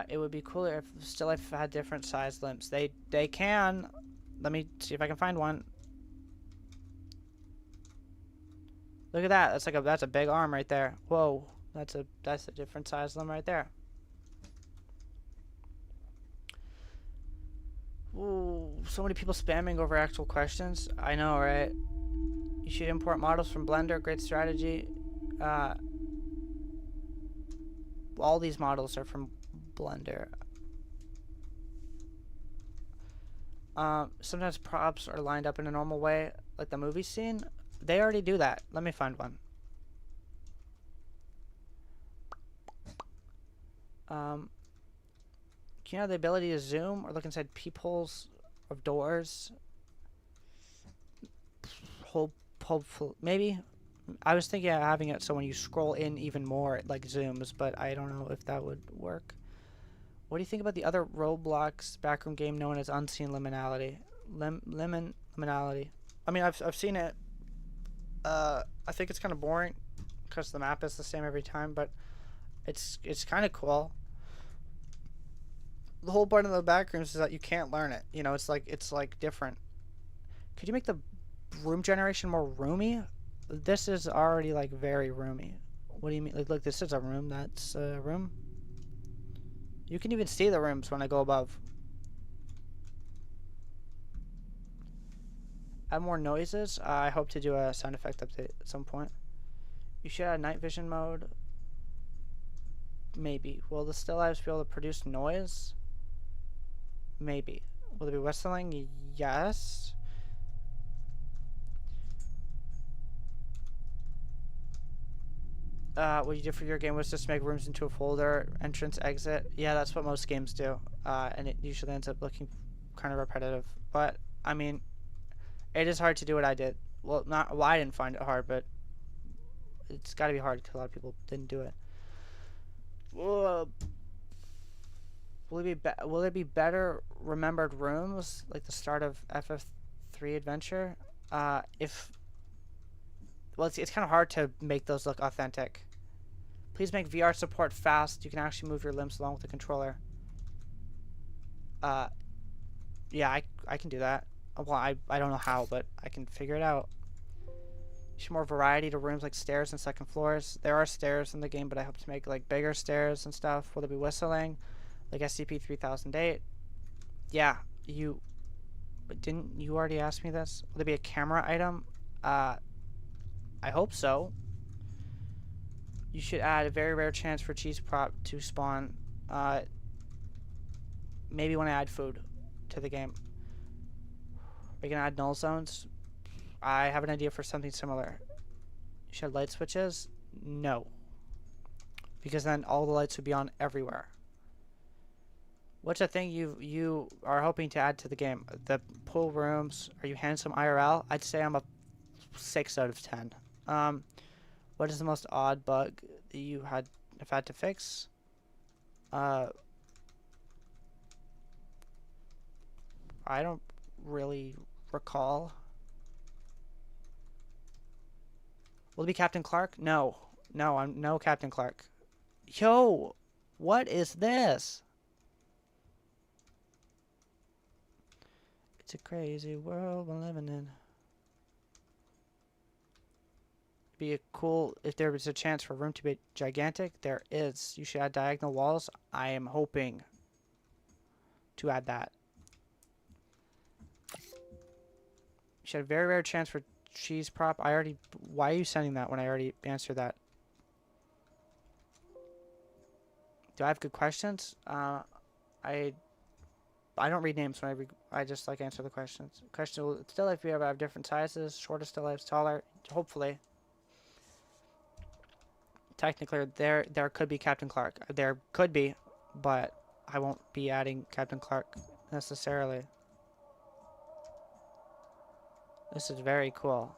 It would be cooler if still life had different size limbs. They can. Let me see if I can find one. Look at that. That's a big arm right there. Whoa. That's a different size limb right there. Ooh, so many people spamming over actual questions. I know, right? You should import models from Blender. Great strategy. All these models are from Blender. Sometimes props are lined up in a normal way, like the movie scene. They already do that. Let me find one. Can you have the ability to zoom or look inside peepholes of doors? Hopefully, maybe. I was thinking of having it so when you scroll in even more, it like zooms, but I don't know if that would work. What do you think about the other Roblox backroom game known as Unseen Liminality? Liminality. I mean, I've seen it. I think it's kind of boring because the map is the same every time, but it's kind of cool. The whole point of the backrooms is that you can't learn it. You know, it's like different. Could you make the room generation more roomy? This is already like very roomy. What do you mean? Like, look, this is a room. That's a room. You can even see the rooms when I go above. Add more noises. I hope to do a sound effect update at some point. You should add night vision mode. Maybe. Will the still lifes be able to produce noise? Maybe. Will there be whistling? Yes. What you did for your game was just make rooms into a folder, entrance, exit. Yeah, that's what most games do. And it usually ends up looking kind of repetitive. But, I mean, it is hard to do what I did. Well, I didn't find it hard, but it's got to be hard because a lot of people didn't do it. Will there be better remembered rooms like the start of FF3 Adventure? Well, it's kind of hard to make those look authentic. Please make VR support fast. You can actually move your limbs along with the controller. Yeah, I can do that. Well, I don't know how, but I can figure it out. More variety to rooms like stairs and second floors. There are stairs in the game, but I hope to make like bigger stairs and stuff. Will there be whistling? Like SCP-3008? Yeah, didn't you already ask me this? Will there be a camera item? I hope so. You should add a very rare chance for cheese prop to spawn. Maybe when I add food to the game. We can add null zones. I have an idea for something similar. You should have light switches? No. Because then all the lights would be on everywhere. What's a thing you are hoping to add to the game? The pool rooms. Are you handsome IRL? I'd say I'm a 6 out of 10. What is the most odd bug that you have had to fix? I don't really recall. Will it be Captain Clark? No. No, I'm no Captain Clark. Yo, what is this? It's a crazy world we're living in. Be a cool if there was a chance for a room to be gigantic. There is. You should add diagonal walls. I am hoping to add that. You should have a very rare chance for cheese prop. Why are you sending that when I already answered that? Do I have good questions? I don't read names when I just like answer the questions. Question: will still life be able to have different sizes? Shorter still lives, taller. Hopefully. Technically, there could be Captain Clark. There could be, but I won't be adding Captain Clark necessarily. This is very cool.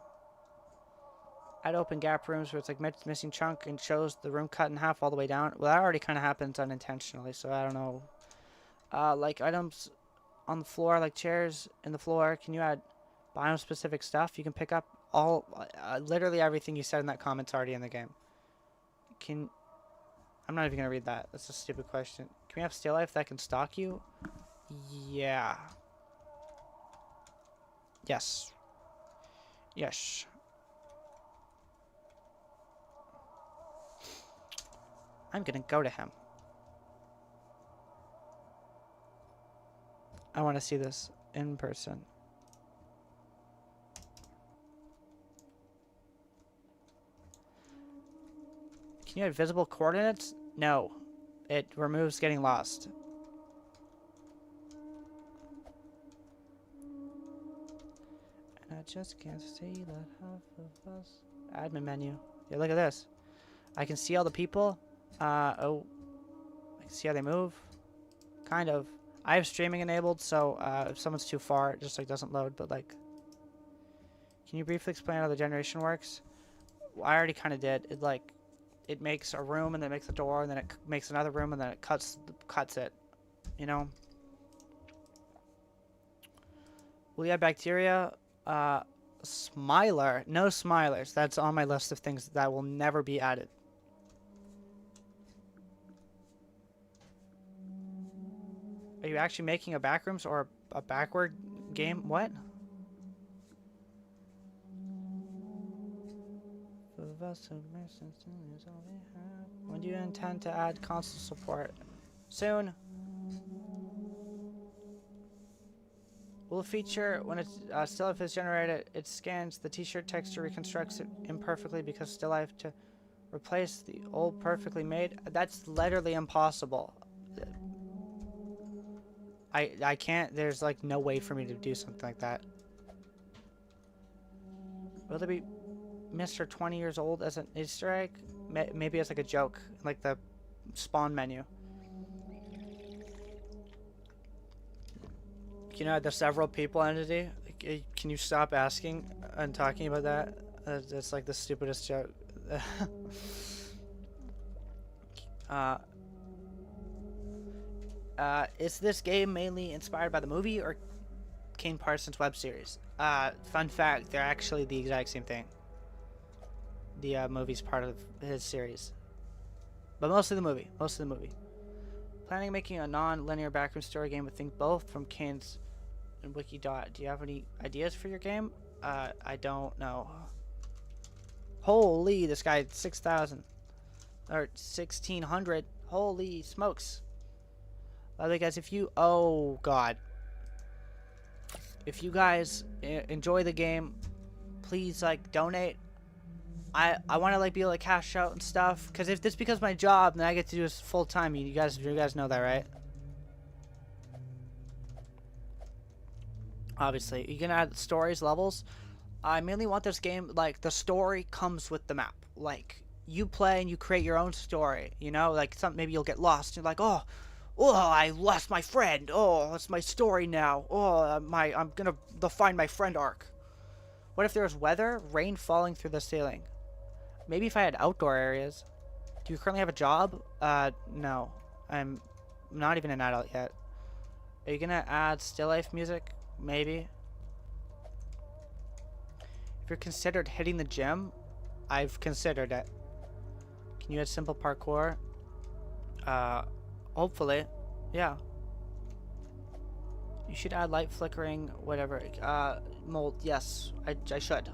I'd open gap rooms where it's like missing chunk and shows the room cut in half all the way down. Well, that already kind of happens unintentionally, so I don't know. Like items on the floor, like chairs in the floor. Can you add biome-specific stuff? You can pick up literally everything you said in that comment's already in the game. I'm not even gonna read that. That's a stupid question. Can we have still life that can stalk you? Yeah. Yes. Yes. I'm gonna go to him. I want to see this in person. Can you add visible coordinates? No. It removes getting lost. And I just can't see that half of us. Admin menu. Yeah, look at this. I can see all the people. Oh. I can see how they move. Kind of. I have streaming enabled, so if someone's too far, it just like doesn't load, but like... Can you briefly explain how the generation works? Well, I already kind of did. It makes a room, and then it makes a door, and then it makes another room, and then it cuts it. You know? Will you have bacteria? Smiler. No smilers. That's on my list of things that will never be added. Are you actually making a Backrooms or a backward game? What? When do you intend to add console support? Soon. Will feature when it's still life is generated, it scans the t-shirt texture, reconstructs it imperfectly because still life to Replace the old perfectly made. That's literally impossible. I can't. There's like no way for me to do something like that. Will there be Mr. 20 years old as an Easter egg? Maybe as like a joke, like the spawn menu. You know, the several people entity. Like, can you stop asking and talking about that? That's like the stupidest joke. Is this game mainly inspired by the movie or Kane Parsons web series? Fun fact, they're actually the exact same thing. The movie's part of his series. But mostly the movie. Planning on making a non-linear backroom story game with think both from Kane's and Wikidot. Do you have any ideas for your game? I don't know. Holy, this guy 6,000 or 1,600. Holy smokes! By the way, guys, if you if you guys enjoy the game, please like donate. I want to like be able to cash out and stuff, because if this becomes my job, then I get to do this full time. You guys know that, right? Obviously, you can add stories, levels. I mainly want this game, like, the story comes with the map. Like, you play and you create your own story, you know? Like, maybe you'll get lost. You're like, oh, I lost my friend. Oh, that's my story now. Oh, I'm gonna find my friend arc. What if there's weather, rain falling through the ceiling? Maybe if I had outdoor areas. Do you currently have a job? No. I'm not even an adult yet. Are you gonna add still life music? Maybe. If you're considered hitting the gym, I've considered it. Can you add simple parkour? Hopefully. Yeah. You should add light flickering, whatever. Mold, yes. I should.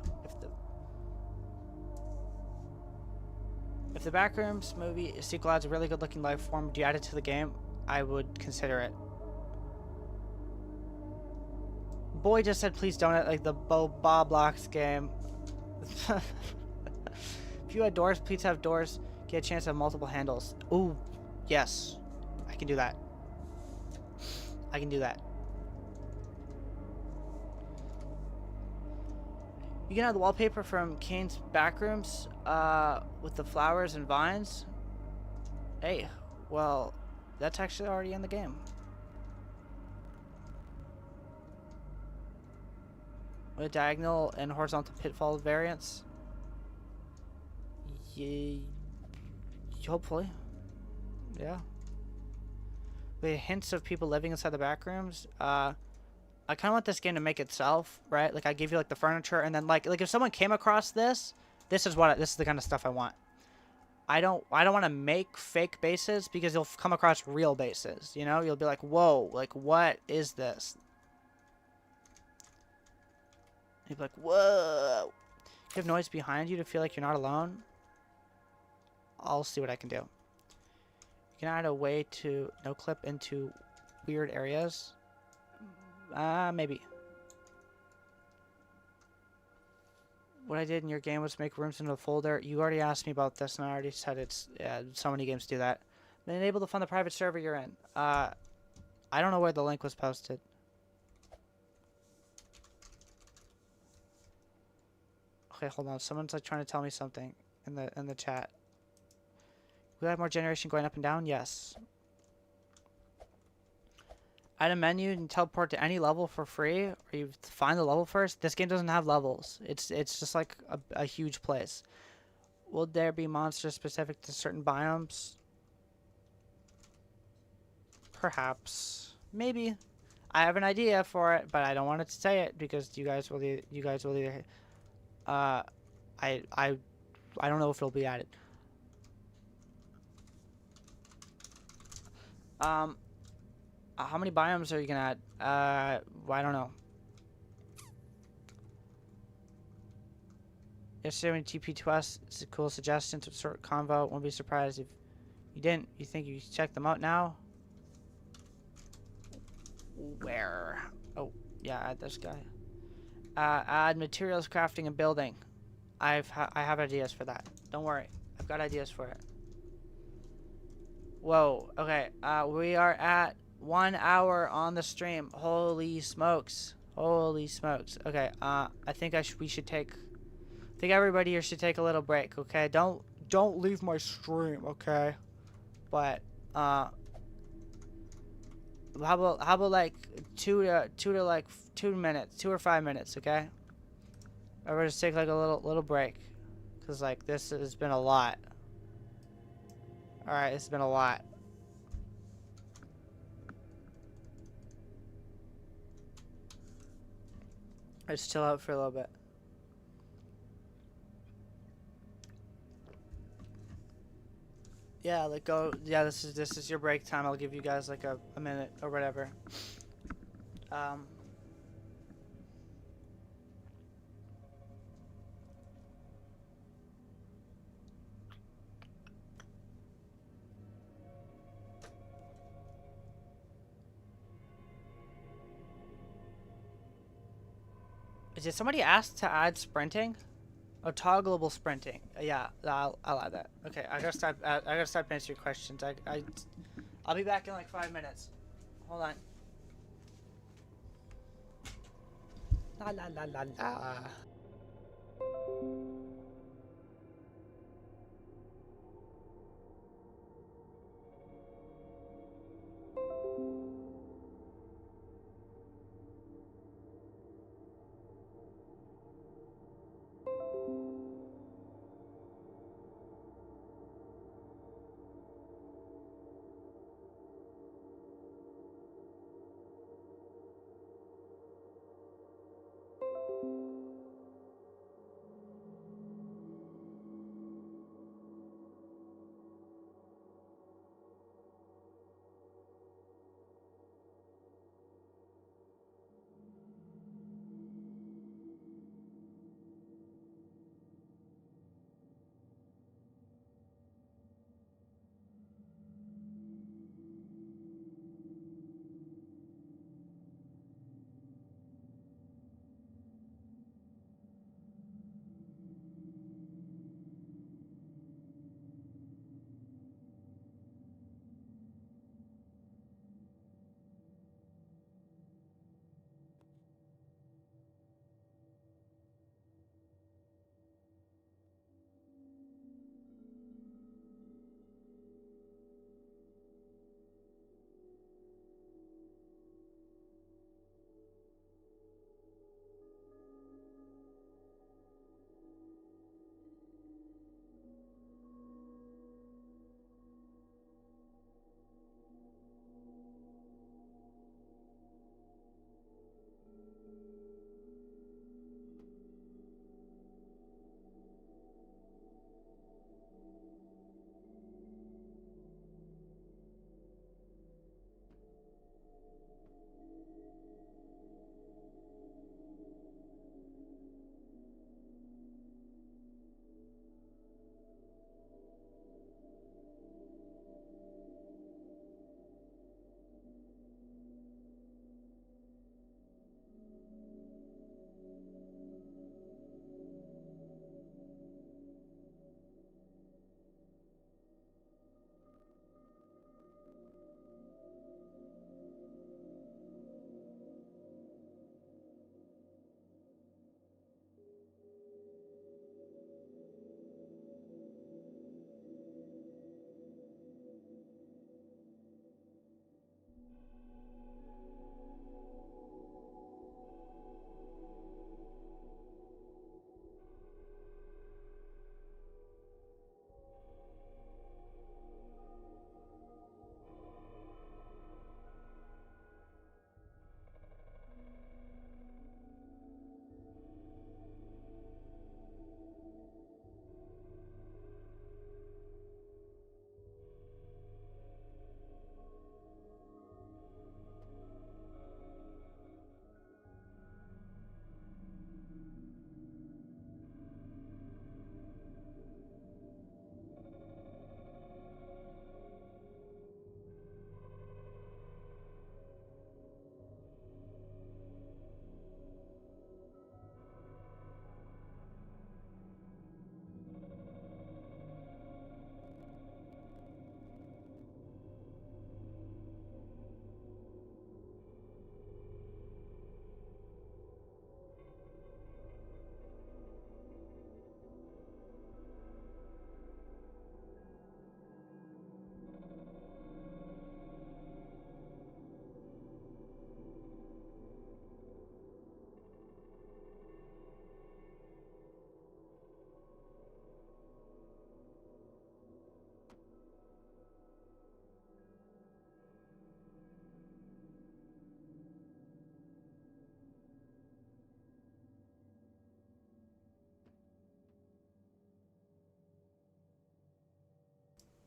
If the Backrooms movie sequel adds a really good looking life form, do you add it to the game? I would consider it. Boy just said please don't like the Bob Blocks game. If you had doors, please have doors. Get a chance to have multiple handles. Ooh, yes. I can do that. I can do that. You can have the wallpaper from Kane's Backrooms with the flowers and vines. Hey, well, that's actually already in the game. With diagonal and horizontal pitfall variants. Yeah, hopefully. Yeah. With hints of people living inside the Backrooms. I kind of want this game to make itself, right? Like I give you like the furniture, and then like if someone came across this, this is the kind of stuff I want. I don't want to make fake bases because you'll come across real bases. You know, you'll be like, whoa, like what is this? You'd be like, whoa. You have noise behind you to feel like you're not alone. I'll see what I can do. You can add a way to no clip into weird areas. Maybe. What I did in your game was make rooms into a folder. You already asked me about this, and I already said it's so many games do that. Then enable to fund the private server you're in. I don't know where the link was posted. Okay, hold on. Someone's like trying to tell me something in the chat. We have more generation going up and down. Yes. Add a menu and teleport to any level for free, or you find the level first. This game doesn't have levels. It's just like a huge place. Will there be monsters specific to certain biomes? Perhaps. Maybe. I have an idea for it, but I don't want to say it because you guys will either I don't know if it'll be added. How many biomes are you gonna add? I don't know. Yesterday when TP to us, it's a cool suggestion to sort of convo. Won't be surprised if you didn't. You think you check them out now? Where? Oh, yeah, add this guy. Add materials, crafting, and building. I have ideas for that. Don't worry. I've got ideas for it. Whoa. Okay. We are at 1 hour on the stream. Holy smokes. Holy smokes. Okay. I think we should take. I think everybody here should take a little break. Okay. Don't leave my stream. Okay. But how about like 2 minutes, 2 or 5 minutes. Okay. Everybody just take like a little break, cause like this has been a lot. All right. It's been a lot. Let's chill out for a little bit. Yeah, like go. Yeah, this is your break time. I'll give you guys like a minute or whatever. Did somebody ask to add sprinting? Oh, toggleable sprinting. Yeah, I'll add that. Okay, I gotta stop answering your questions. I'll be back in like 5 minutes. Hold on. La la la la la.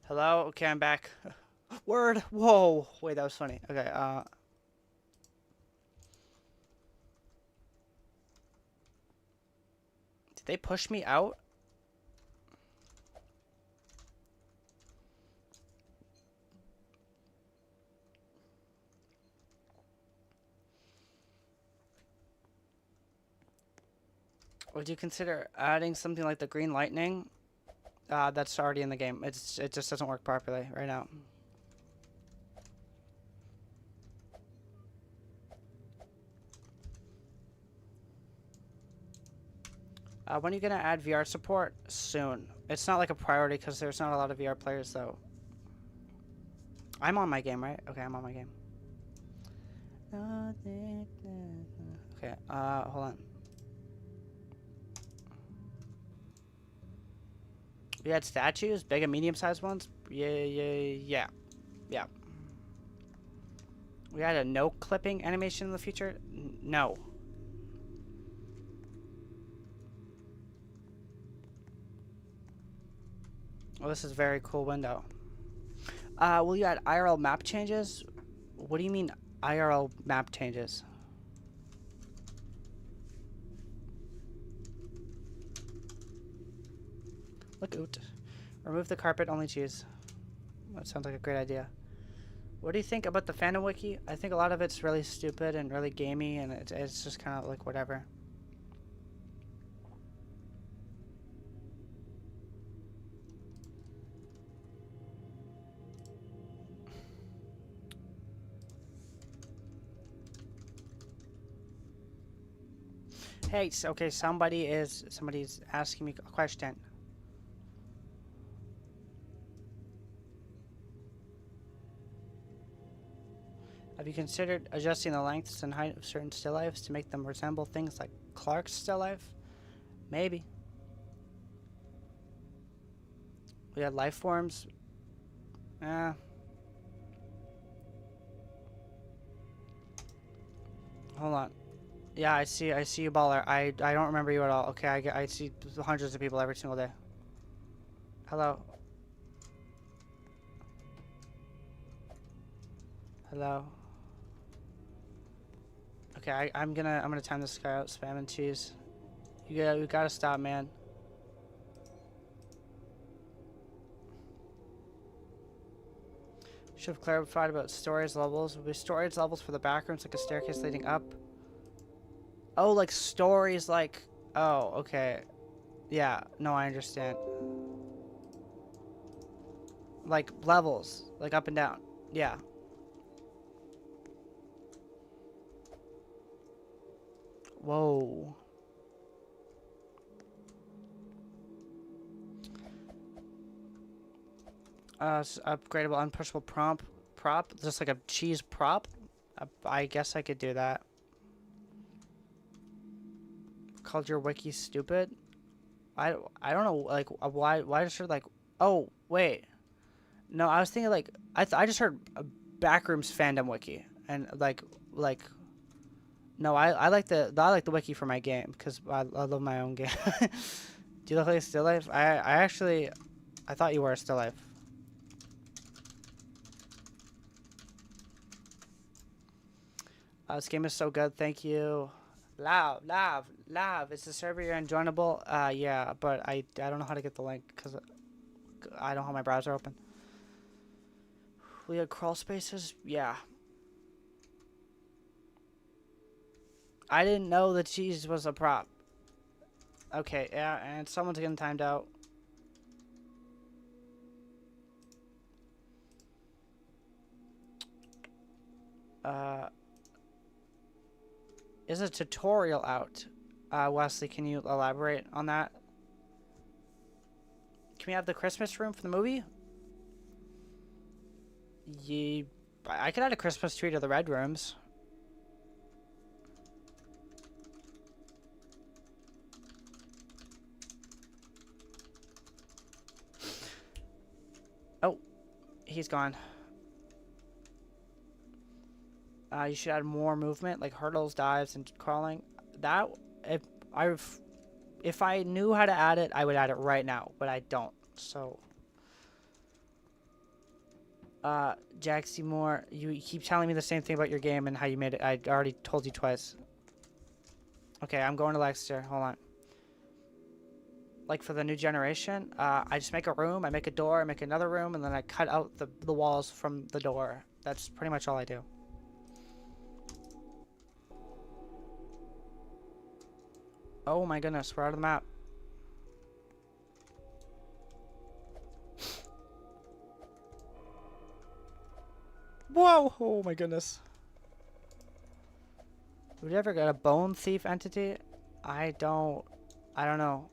Hello? Okay, I'm back. Word! Whoa! Wait, that was funny. Okay, did they push me out? Would you consider adding something like the green lightning? That's already in the game. It just doesn't work properly right now. When are you gonna add VR support? Soon. It's not like a priority because there's not a lot of VR players though. I'm on my game, right? Okay, I'm on my game. Okay, hold on. We had statues, big and medium-sized ones. Yeah. We had a no clipping animation in the future. No. Well, this is a very cool window. Will you add IRL map changes? What do you mean IRL map changes? Look out. Remove the carpet, only choose. That sounds like a great idea. What do you think about the fandom wiki? I think a lot of it's really stupid and really gamey, and it's just kind of like whatever. Hey, okay, somebody's asking me a question. Have you considered adjusting the lengths and height of certain still lifes to make them resemble things like Clark's still life? Maybe. We had life forms. Hold on. Yeah, I see you, baller. I don't remember you at all. Okay, I see hundreds of people every single day. Hello. Hello. Okay, I'm gonna time this guy out, spamming cheese. You gotta stop, man. Should have clarified about storage levels. Will be storage levels for the backrooms like a staircase leading up. Oh, like stories, like. Oh, okay. Yeah, no, I understand. Like levels, like up and down. Yeah. Whoa. Upgradable, unpushable prop, just like a cheese prop. I guess I could do that. Called your wiki stupid. I don't know, like why just like. Oh wait, no, I was thinking like I just heard a Backrooms fandom wiki and like. No, I like the wiki for my game because I love my own game. Do you look like a still life? I actually I thought you were a still life. This game is so good. Thank you. Lav. Is the server unjoinable? Yeah, but I don't know how to get the link because I don't have my browser open. We had crawl spaces. Yeah. I didn't know the cheese was a prop. Okay, yeah, and someone's getting timed out. Is a tutorial out? Wesley, can you elaborate on that? Can we have the Christmas room for the movie? Yeah, I could add a Christmas tree to the red rooms. Oh, he's gone. You should add more movement, like hurdles, dives, and crawling. That if I knew how to add it, I would add it right now, but I don't. So Jack Seymour, you keep telling me the same thing about your game and how you made it. I already told you twice. Okay, I'm going to Lexter. Hold on. Like for the new generation, I just make a room, I make a door, I make another room, and then I cut out the walls from the door. That's pretty much all I do. Oh my goodness, we're out of the map. Whoa! Oh my goodness. Would you ever get a bone thief entity? I don't know.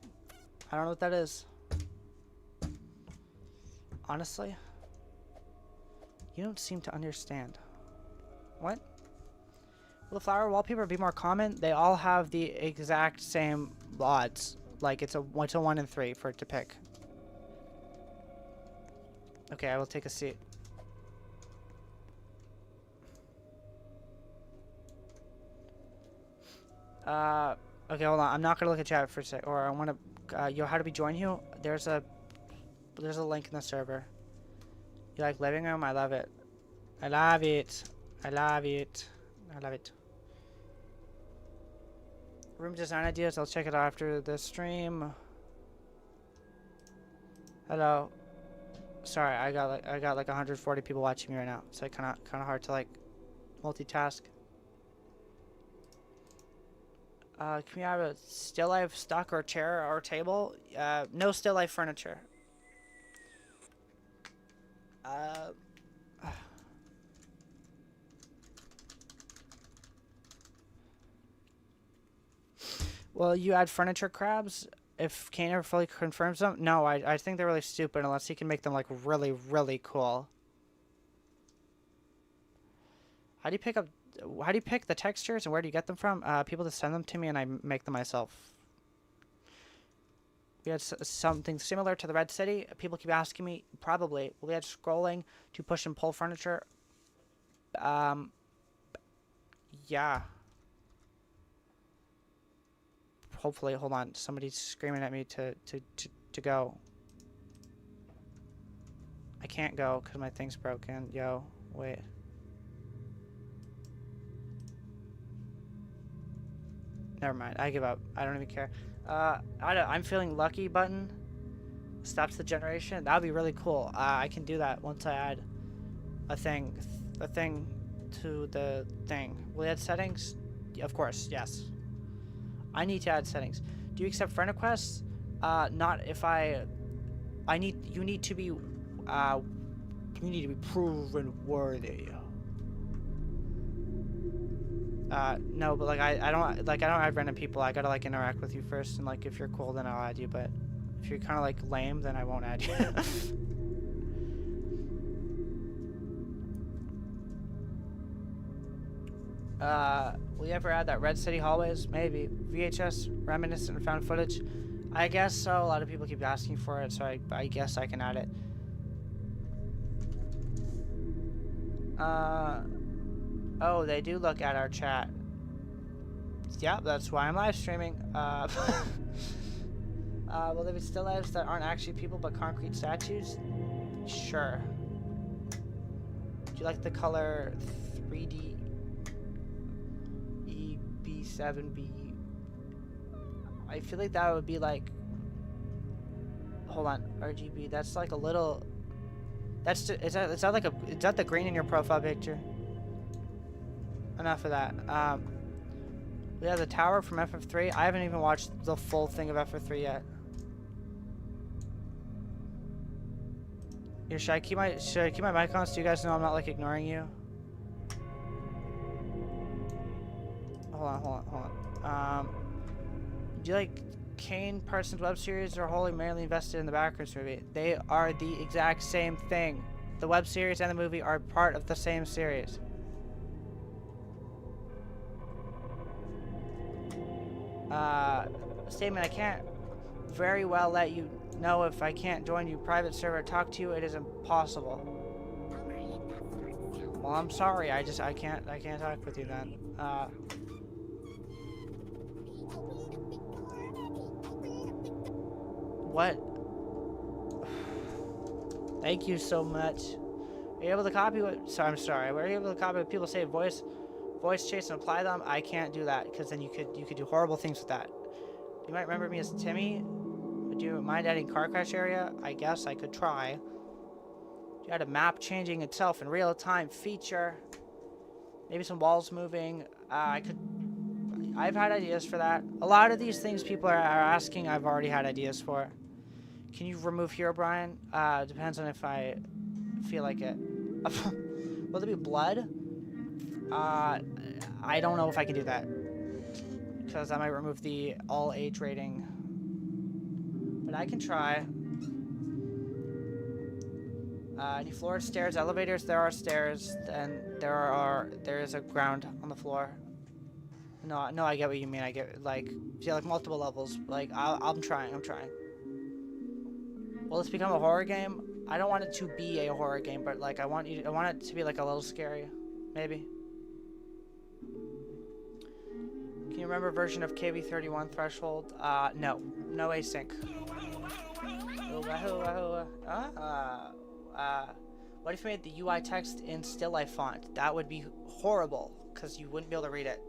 I don't know what that is. Honestly, you don't seem to understand. What? Will the flower wallpaper be more common? They all have the exact same odds. Like it's a 1 in 3 for it to pick. Okay, I will take a seat. Okay, hold on. I'm not gonna look at chat for a sec. Or I want to. Yo, how do we join you? There's a link in the server. You like living room? I love it. I love it. I love it. I love it. Room design ideas. I'll check it out after the stream. Hello. Sorry, I got like 140 people watching me right now. It's like kind of hard to like multitask. Can we have a still life stock or chair or table? No still life furniture. Well, you add furniture crabs if QnA fully confirms them? No, I think they're really stupid unless he can make them like really, really cool. How do you pick the textures and where do you get them from? People just send them to me and I make them myself. We had something similar to the Red City. People keep asking me, probably. We had scrolling to push and pull furniture. Yeah. Hopefully, hold on. Somebody's screaming at me to go. I can't go because my thing's broken. Yo, wait. Never mind. I give up. I don't even care. I'm feeling lucky button. Stops the generation. That would be really cool. I can do that once I add a thing to the thing. Will you add settings? Of course, yes. I need to add settings. Do you accept friend requests? Not if you need to be proven worthy. No, but like I don't add random people. I gotta like interact with you first, and like if you're cool, then I'll add you. But if you're kind of like lame, then I won't add you. Will you ever add that Red City hallways? Maybe. VHS, reminiscent and found footage? I guess so. A lot of people keep asking for it, so I guess I can add it. Oh, they do look at our chat. Yeah, that's why I'm live streaming. Will there be still lives that aren't actually people but concrete statues? Sure. Do you like the color 3D EB7B? I feel like that would be like, hold on, RGB. That's like a little. Is that the green in your profile picture? Enough of that. We have the tower from FF3. I haven't even watched the full thing of FF3 yet. Here, should I keep my mic on so you guys know I'm not like ignoring you? Hold on. Do you like Kane Parsons web series or wholly mainly invested in the Backrooms movie? They are the exact same thing. The web series and the movie are part of the same series. Statement, I can't very well let you know if I can't join you private server talk to you. It is impossible. Well, I'm sorry. I can't talk with you then. What? Thank you so much Are you able to copy what? Sorry, I'm sorry. Were you able to copy what people say? Voice chase and apply them. I can't do that because then you could do horrible things with that. You might remember me as Timmy. Would you mind adding car crash area? I guess I could try. You had a map changing itself in real time feature. Maybe some walls moving. I've had ideas for that. A lot of these things people are asking, I've already had ideas for. Can you remove Hero Brian? Depends on if I feel like it. Will there be blood? I don't know if I can do that. Because I might remove the all age rating. But I can try. Any floors, stairs, elevators? There are stairs, and there is a ground on the floor. No, I get what you mean. I get like multiple levels. Like I'm trying. Will this become a horror game? I don't want it to be a horror game, but like I want it to be like a little scary, maybe. Can you remember version of KB31 Threshold? No async. What if you made the UI text in still life font? That would be horrible, because you wouldn't be able to read it.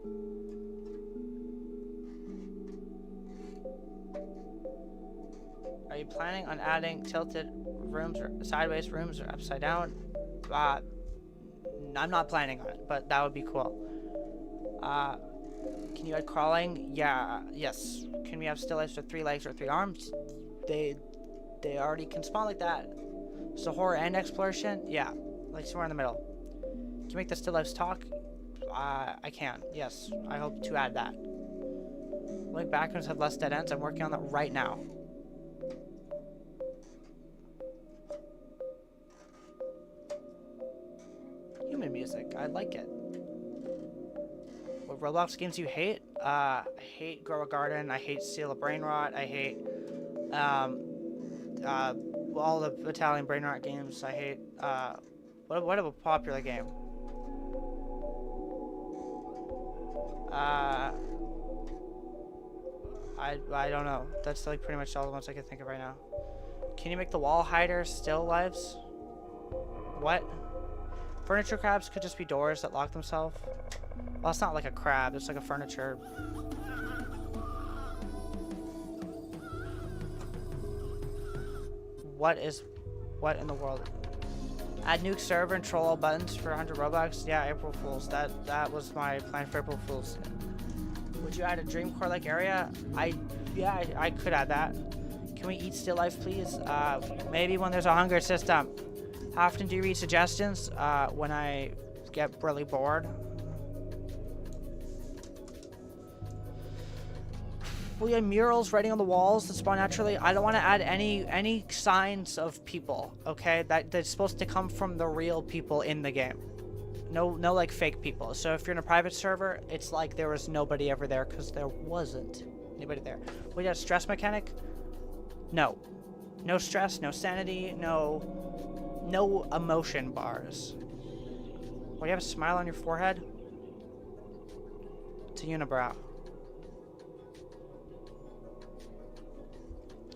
Are you planning on adding tilted rooms or sideways rooms or upside down? I'm not planning on it, but that would be cool. Can you add crawling? Yes. Can we have still lifes with 3 legs or 3 arms? They already can spawn like that. So horror and exploration? Yeah, like somewhere in the middle. Can you make the still lives talk? I can. Yes, I hope to add that. Like Backrooms have less dead ends. I'm working on that right now. Human music. I like it. What Roblox games you hate? I hate Grow a Garden. I hate Steal a Brain Rot. I hate all the Italian Brain Rot games. I hate what a popular game. I don't know. That's like pretty much all the ones I can think of right now. Can you make the wall hider still lives? What? Furniture crabs could just be doors that lock themselves. Well, it's not like a crab. It's like a furniture. What in the world? Add nuke server and troll all buttons for 100 Robux. Yeah, April Fools. That was my plan for April Fools. Would you add a dream core like area? I could add that. Can we eat still life, please? Maybe when there's a hunger system. How often do you read suggestions? When I get really bored. Will you have murals writing on the walls that spawn naturally? I don't want to add any signs of people, okay? That's supposed to come from the real people in the game. No like fake people. So if you're in a private server, it's like there was nobody ever there because there wasn't anybody there. Will you have stress mechanic? No. No stress, no sanity, no emotion bars. Will you have a smile on your forehead? It's a unibrow.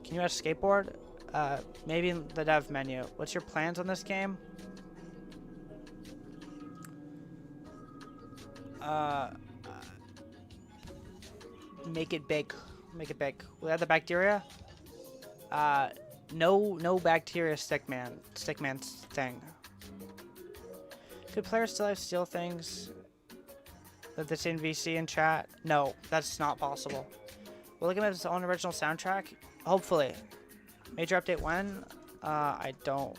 Can you add skateboard? Maybe in the dev menu. What's your plans on this game? Make it big. Make it big. Will you add the bacteria? No bacteria stickman thing. Could players still have steal things that's in VC in chat? No, that's not possible. Will it give its own original soundtrack? Hopefully. Major update when? I don't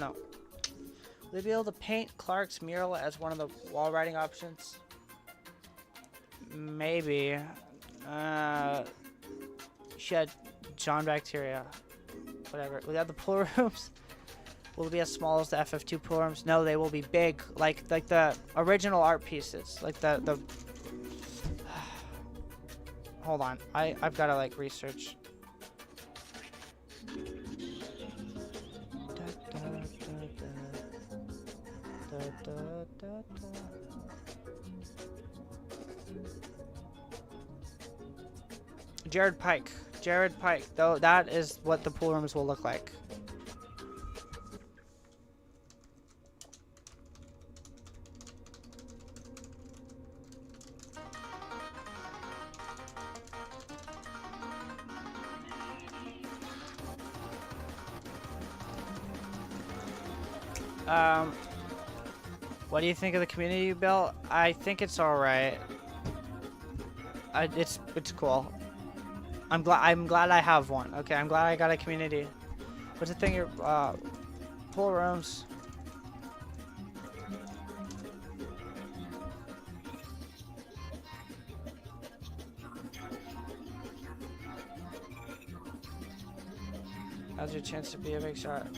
know. Will you be able to paint Clark's mural as one of the wall writing options? Maybe. She had John bacteria. Whatever. Will you have the pool rooms? Will it be as small as the FF2 pool rooms? No, they will be big, like the original art pieces, like the. Hold on, I've got to like research. Jared Pike, though, that is what the pool rooms will look like. Um, what do you think of the community you built? I think it's alright. It's cool. I'm glad I have one. Okay, I'm glad I got a community. What's the thing? Your pool rooms. How's your chance to be a big shot?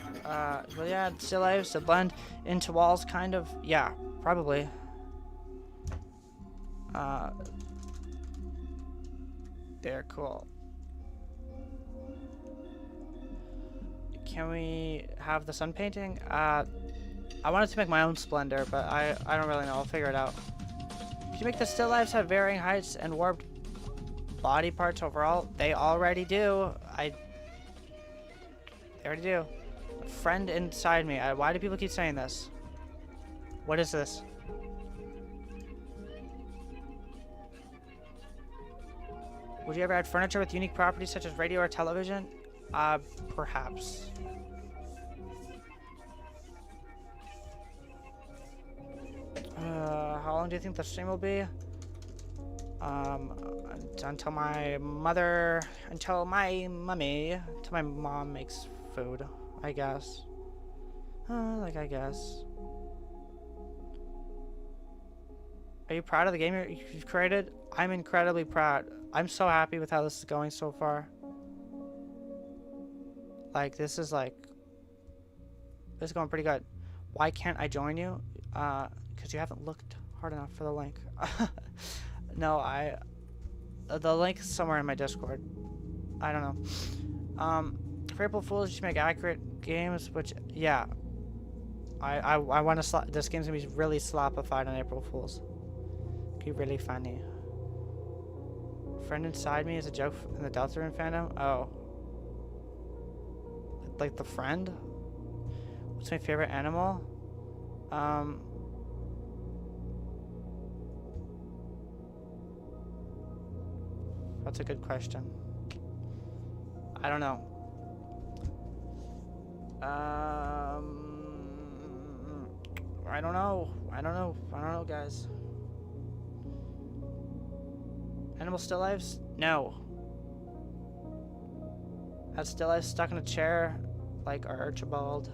Well, yeah, still lives to blend into walls, kind of. Yeah, probably. They're cool. Can we have the sun painting? I wanted to make my own splendor, but I don't really know. I'll figure it out. Can you make the still lives have varying heights and warped body parts overall? They already do. They already do. A friend inside me. Why do people keep saying this? What is this? Would you ever add furniture with unique properties such as radio or television? Perhaps. How long do you think the stream will be? Until my mom makes food, I guess. I guess. Are you proud of the game you've created? I'm incredibly proud. I'm so happy with how this is going so far. Like, this is going pretty good. Why can't I join you? Because you haven't looked hard enough for the link. No, the link is somewhere in my Discord. I don't know. For April Fools, you should make accurate games, which, yeah. I want to, this game's gonna be really slopified on April Fools. Be really funny. Friend inside me is a joke in the Deltarune fandom? Oh. Like the friend? What's my favorite animal? That's a good question. I don't know. I don't know, guys. Animal still lives? No. Had still lives stuck in a chair like Archibald?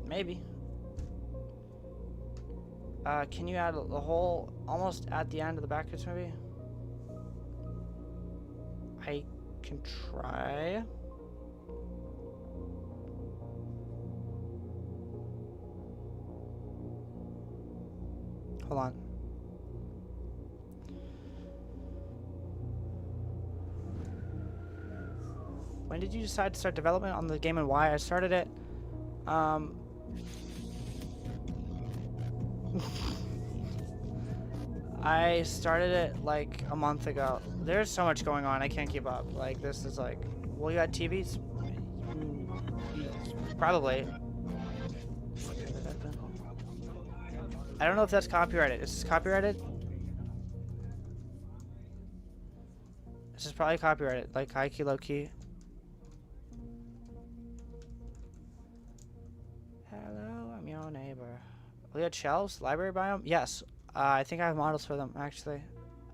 Maybe. Can you add the hole almost at the end of the Backrooms movie? I can try. Hold on. When did you decide to start development on the game and why? I started it, I started it like a month ago. There's so much going on, I can't keep up. Like, this is like, well, you had TVs? Probably. I don't know if that's copyrighted. Is this copyrighted? This is probably copyrighted, like high key, low key. Hello, I'm your neighbor. We had shelves, library biome? Yes. I think I have models for them, actually.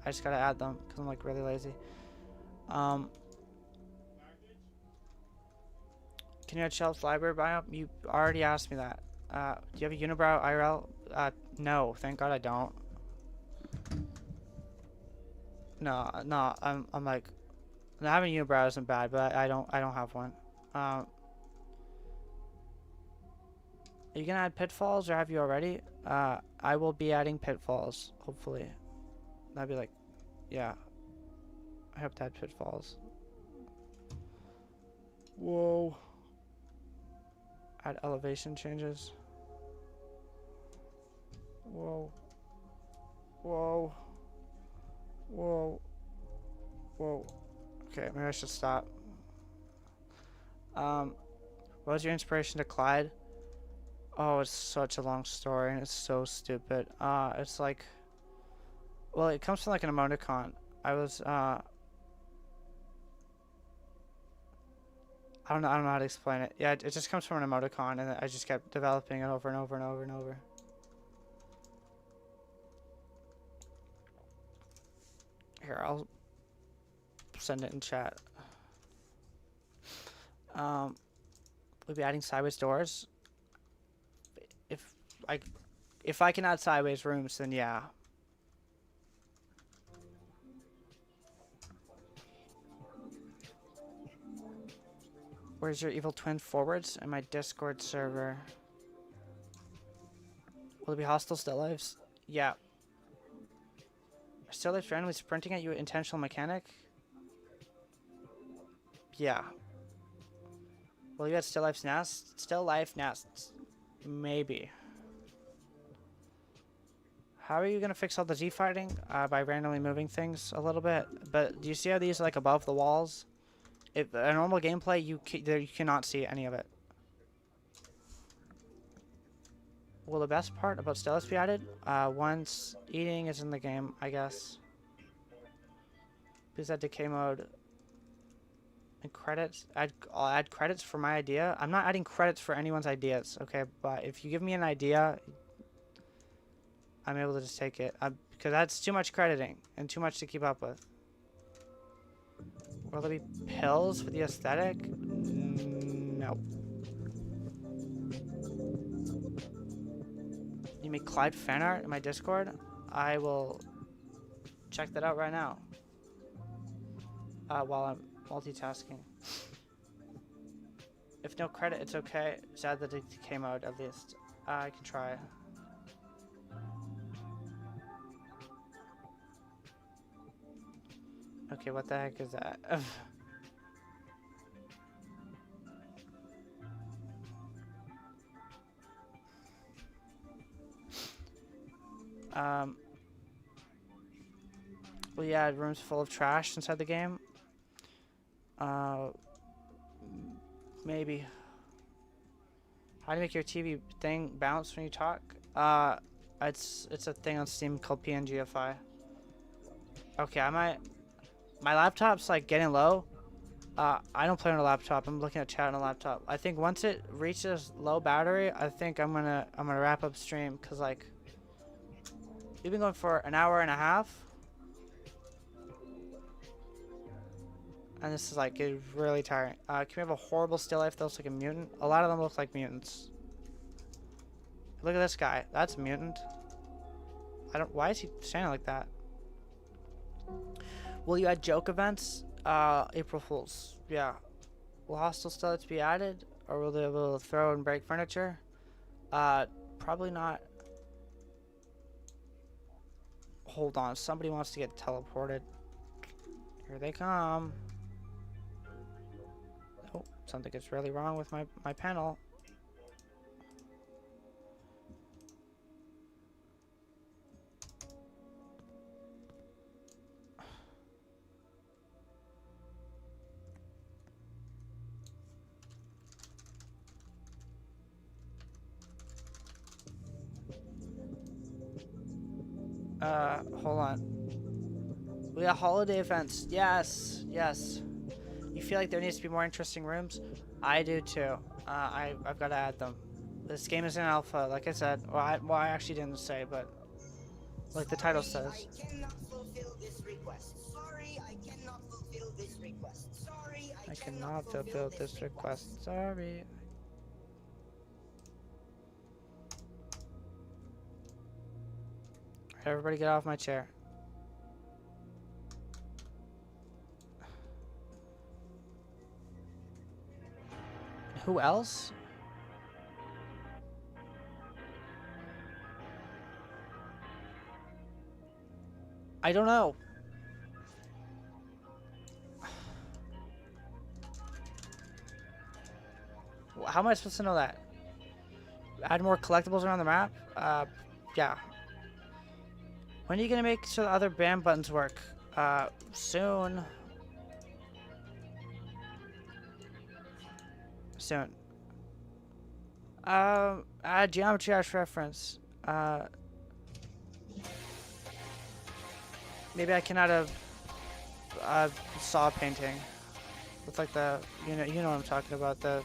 I just gotta add them, because I'm like really lazy. Can you add shelves, library biome? You already asked me that. Do you have a unibrow IRL? No, thank God I don't. No, I'm like, having a unibrow isn't bad, but I don't have one. Are you gonna add pitfalls, or have you already? I will be adding pitfalls, hopefully. That'd be like, yeah. I hope to add pitfalls. Whoa. Add elevation changes. Whoa. Whoa. Whoa. Whoa. Okay, maybe I should stop. What was your inspiration to Clyde? Oh, it's such a long story and it's so stupid. It's like, well, it comes from like an emoticon. I I don't know how to explain it. Yeah, it just comes from an emoticon, and I just kept developing it over and over and over and over. Here, I'll send it in chat. We'll be adding sideways doors. If I can add sideways rooms, then yeah. Where's your evil twin forwards in my Discord server? Will it be hostile still lives? Yeah. Are still lives randomly sprinting at you intentional mechanic? Yeah. Will you get still life's nest? Still life nests. Maybe. How are you gonna fix all the Z fighting? By randomly moving things a little bit. But do you see how these are like above the walls? If a normal gameplay, you cannot see any of it. Will the best part about Stealth be added? Once eating is in the game, I guess. Because that decay mode and credits. I'll add credits for my idea. I'm not adding credits for anyone's ideas, okay? But if you give me an idea, I'm able to just take it. Because that's too much crediting and too much to keep up with. Will there be pills for the aesthetic? No. You make Clyde fan art in my Discord? I will check that out right now. While I'm multitasking. If no credit, it's okay. Just add the decay mode at least. I can try. Okay, what the heck is that? Well, yeah, rooms full of trash inside the game. Maybe. How do you make your TV thing bounce when you talk? It's a thing on Steam called PNGFI. Okay, my laptop's like getting low. I don't play on a laptop. I'm looking at chat on a laptop. I think once it reaches low battery, I think I'm gonna wrap up stream because like we've been going for an hour and a half, and this is like it's really tiring. Can we have a horrible still life that looks like a mutant? A lot of them look like mutants. Look at this guy. That's a mutant. Why is he standing like that? Will you add joke events? April Fools. Yeah. Will hostile stilts be added? Or will they be able to throw and break furniture? Probably not. Hold on. Somebody wants to get teleported. Here they come. Oh, something is really wrong with my panel. Hold on. We got holiday events. Yes, yes. You feel like there needs to be more interesting rooms? I do too. I've got to add them. This game is in alpha, like I said. Well, I actually didn't say, but like the title says. I cannot fulfill this request. Sorry, I cannot fulfill this request. Sorry, I cannot fulfill this request. Sorry. Everybody get off my chair. Who else? I don't know. How am I supposed to know that? Add more collectibles around the map? Yeah. When are you gonna make sure the other BAM buttons work? Soon. Soon. Add geometry ash reference. Maybe I can add a saw painting. with like the, you know what I'm talking about, the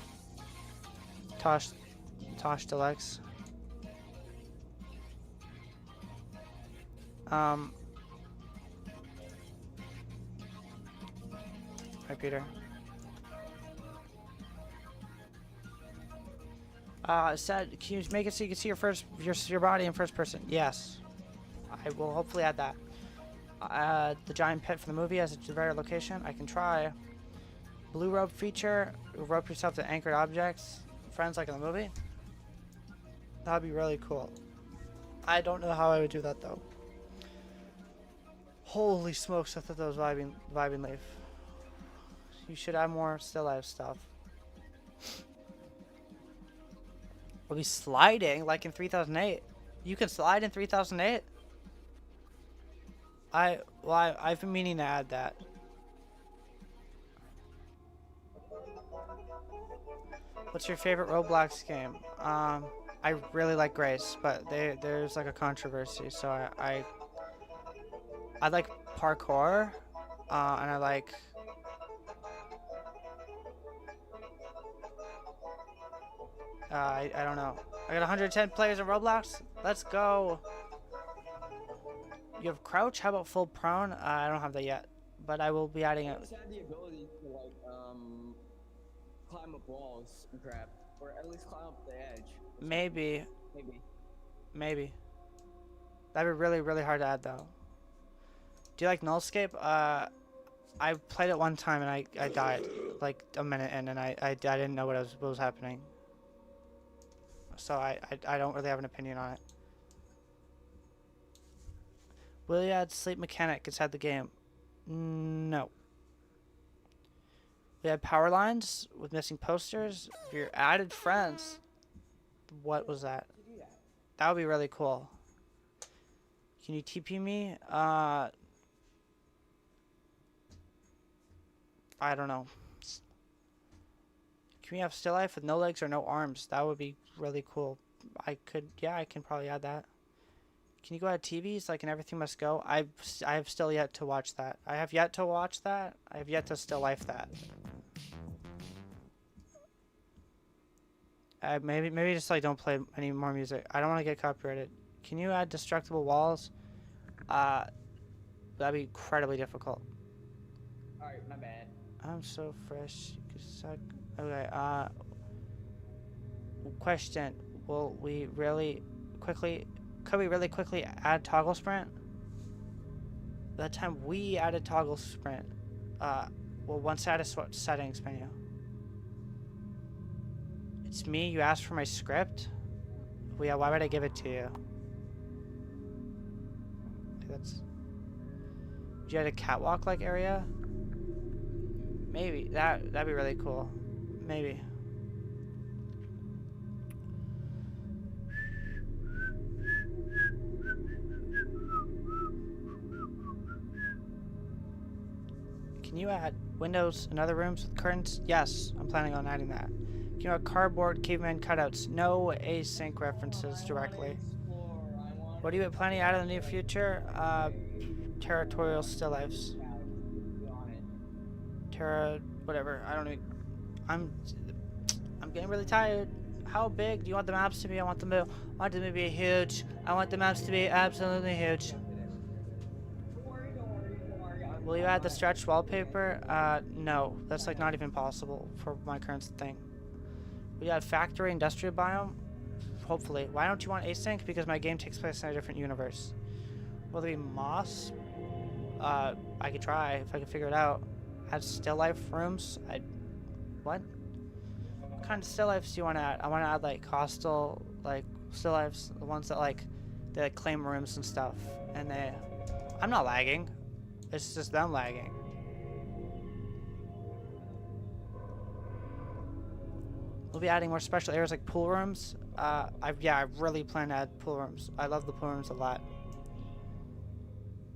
Tosh Deluxe. Hi Peter. Said, can you make it so you can see your body in first person? Yes. I will hopefully add that. The giant pit for the movie as a varied location. I can try. Blue rope feature. Rope yourself to anchored objects. Friends like in the movie. That'd be really cool. I don't know how I would do that though. Holy smokes! I thought that was vibing leaf. You should have more still life stuff. We'll be sliding like in 3008. You can slide in 3008. I've been meaning to add that. What's your favorite Roblox game? I really like Grace, but there's like a controversy. So I like parkour, and I like. I don't know. I got 110 players in Roblox. Let's go. You have crouch? How about full prone? I don't have that yet, but I will be adding it. I just had the ability to like climb up walls and crap, or at least climb up the edge. Maybe. Maybe. Maybe. That'd be really hard to add though. Do you like Nullscape? I played it one time and I died like a minute in, and I didn't know what was happening. So I don't really have an opinion on it. Will you add sleep mechanic inside the game? No. We had power lines with missing posters. Your added friends. What was that? That would be really cool. Can you TP me? I don't know. Can we have still life with no legs or no arms? That would be really cool. I can probably add that. Can you go add TVs like in Everything Must Go? I have still yet to watch that. I have yet to watch that. I have yet to still life that. Maybe just like don't play any more music. I don't want to get copyrighted. Can you add destructible walls? That'd be incredibly difficult. Alright, my bad. I'm so fresh. You could suck. Okay. Question: Will we really quickly? Could we really quickly add toggle sprint? That time we added toggle sprint. Well, once add a settings menu. It's me. You asked for my script. Well, yeah. Why would I give it to you? That's. You had a catwalk-like area. Maybe that'd be really cool. Maybe. Can you add windows in other rooms with curtains? Yes, I'm planning on adding that. Can you add cardboard caveman cutouts? No async references directly. What do you planning to add in the near future? Territorial still lives. Whatever. I don't know. I'm getting really tired. How big do you want the maps to be? I want them to be huge. I want the maps to be absolutely huge. Will you add the stretched wallpaper? No. That's like not even possible for my current thing. Will you add factory industrial biome? Hopefully. Why don't you want async? Because my game takes place in a different universe. Will there be moss? I could try if I can figure it out. Add still life rooms? What? What kind of still lives do you want to add? I want to add like hostile, like still lives, the ones that they like claim rooms and stuff. And I'm not lagging. It's just them lagging. We'll be adding more special areas like pool rooms. I really plan to add pool rooms. I love the pool rooms a lot.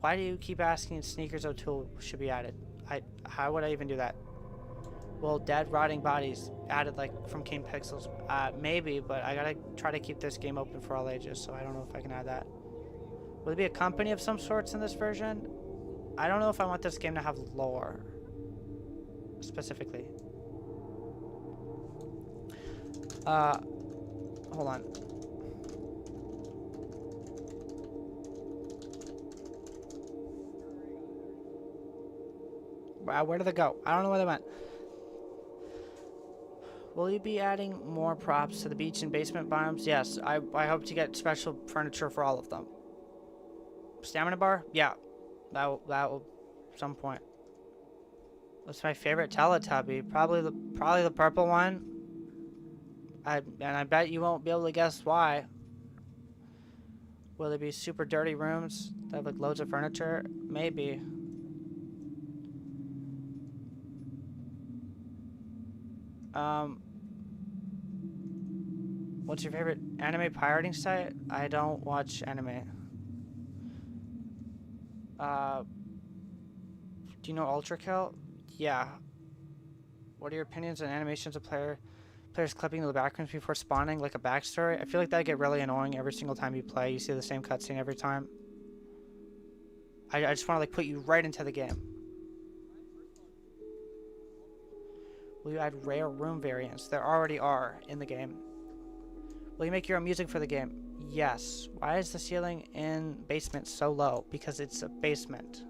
Why do you keep asking Sneakers O'Toole should be added? How would I even do that? Well, dead rotting bodies added like from King Pixels. Maybe, but I gotta try to keep this game open for all ages, so I don't know if I can add that. Will there be a company of some sorts in this version? I don't know if I want this game to have lore. specifically. Hold on. Wow, where did they go? I don't know where they went. Will you be adding more props to the beach and basement biomes? Yes, I hope to get special furniture for all of them. Stamina bar? Yeah, that will some point. What's my favorite Teletubby? Probably the purple one. And I bet you won't be able to guess why. Will there be super dirty rooms that have like loads of furniture? Maybe. What's your favorite anime pirating site? I don't watch anime. Do you know Ultra Kill? Yeah. What are your opinions on animations of players clipping to the Backrooms before spawning, like a backstory? I feel like that'd get really annoying every single time you play. You see the same cutscene every time. I just want to like put you right into the game. Will you add rare room variants? There already are in the game. Will you make your own music for the game? Yes. Why is the ceiling in basement so low? Because it's a basement.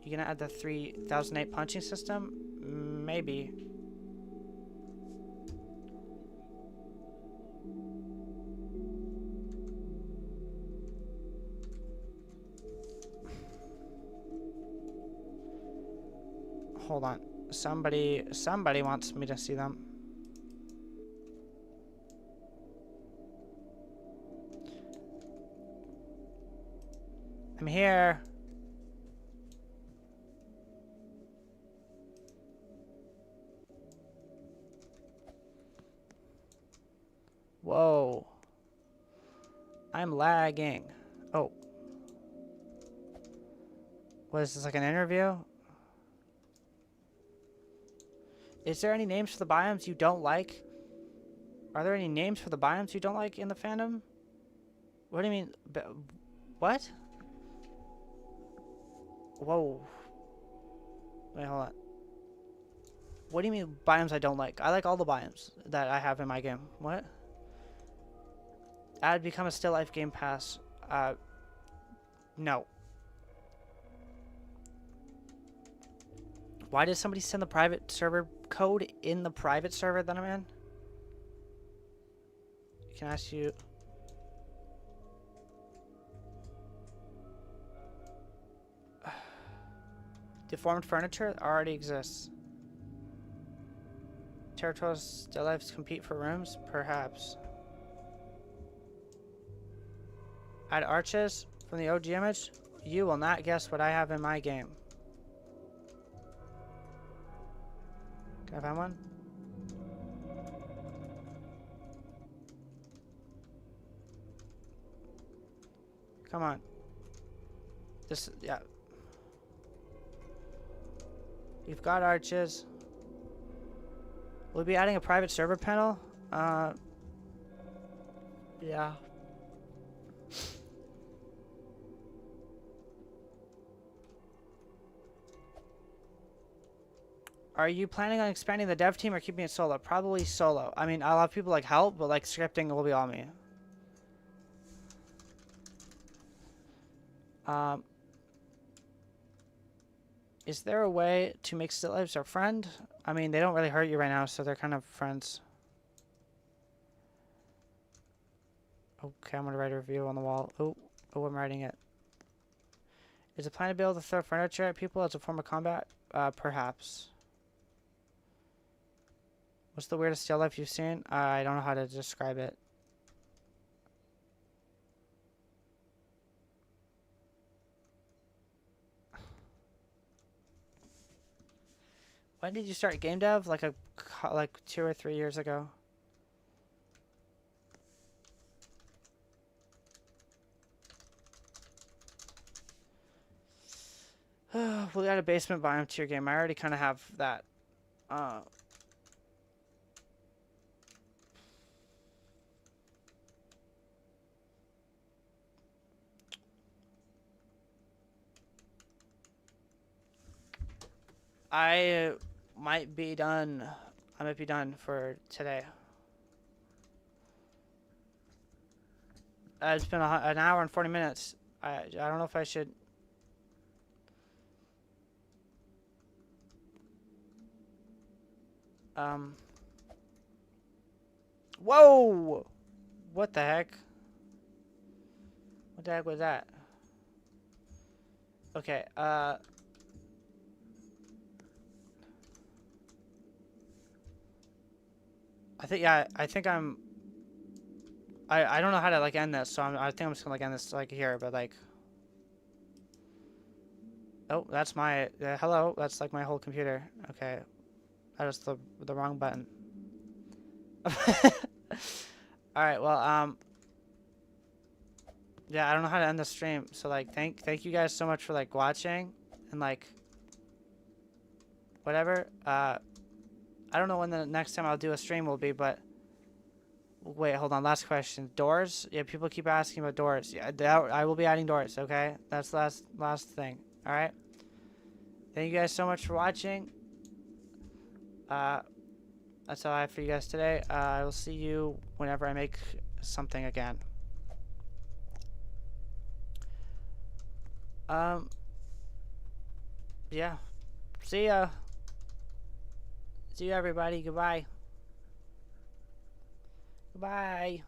You gonna add the 3008 punching system? Maybe. Hold on. Somebody wants me to see them. I'm here. Whoa. I'm lagging. Oh. What is this, like an interview? Is there any names for the biomes you don't like? Are there any names for the biomes you don't like in the fandom? What do you mean? What? Whoa. Wait, hold on. What do you mean biomes I don't like? I like all the biomes that I have in my game. What? I'd become a still life game pass. No. Why did somebody send the private server code in the private server that I'm in? Can I ask you? Deformed furniture already exists. Territorial still lives compete for rooms? Perhaps. Add arches from the OG image? You will not guess what I have in my game. Can I find one? Come on. This, yeah. You've got arches. We'll be adding a private server panel. Yeah. Are you planning on expanding the dev team or keeping it solo? Probably solo. I mean, I'll have people like help, but like scripting will be all me. Is there a way to make still lives our friend? I mean, they don't really hurt you right now, so they're kind of friends. Okay, I'm gonna write a review on the wall. Oh, I'm writing it. Is the plan to be able to throw furniture at people as a form of combat? Perhaps. What's the weirdest still life you've seen? I don't know how to describe it. When did you start game dev? Like 2 or 3 years ago. We'll add a basement biome to your game. I already kind of have that. I might be done. I might be done for today. It's been an hour and 40 minutes. I don't know if I should. Whoa! What the heck? What the heck was that? Okay, I think, yeah, I think I don't know how to, like, end this, so I think I'm just gonna, like, end this, like, here, but, like... Oh, that's my... hello, that's, like, my whole computer. Okay. That was the wrong button. Alright, well, yeah, I don't know how to end the stream, so, like, thank you guys so much for, like, watching, and, like, whatever. I don't know when the next time I'll do a stream will be, but... Wait, hold on. Last question. Doors? Yeah, people keep asking about doors. Yeah, I will be adding doors, okay? That's the last thing. Alright? Thank you guys so much for watching. That's all I have for you guys today. I will see you whenever I make something again. Yeah. See ya. See you, everybody. Goodbye. Goodbye.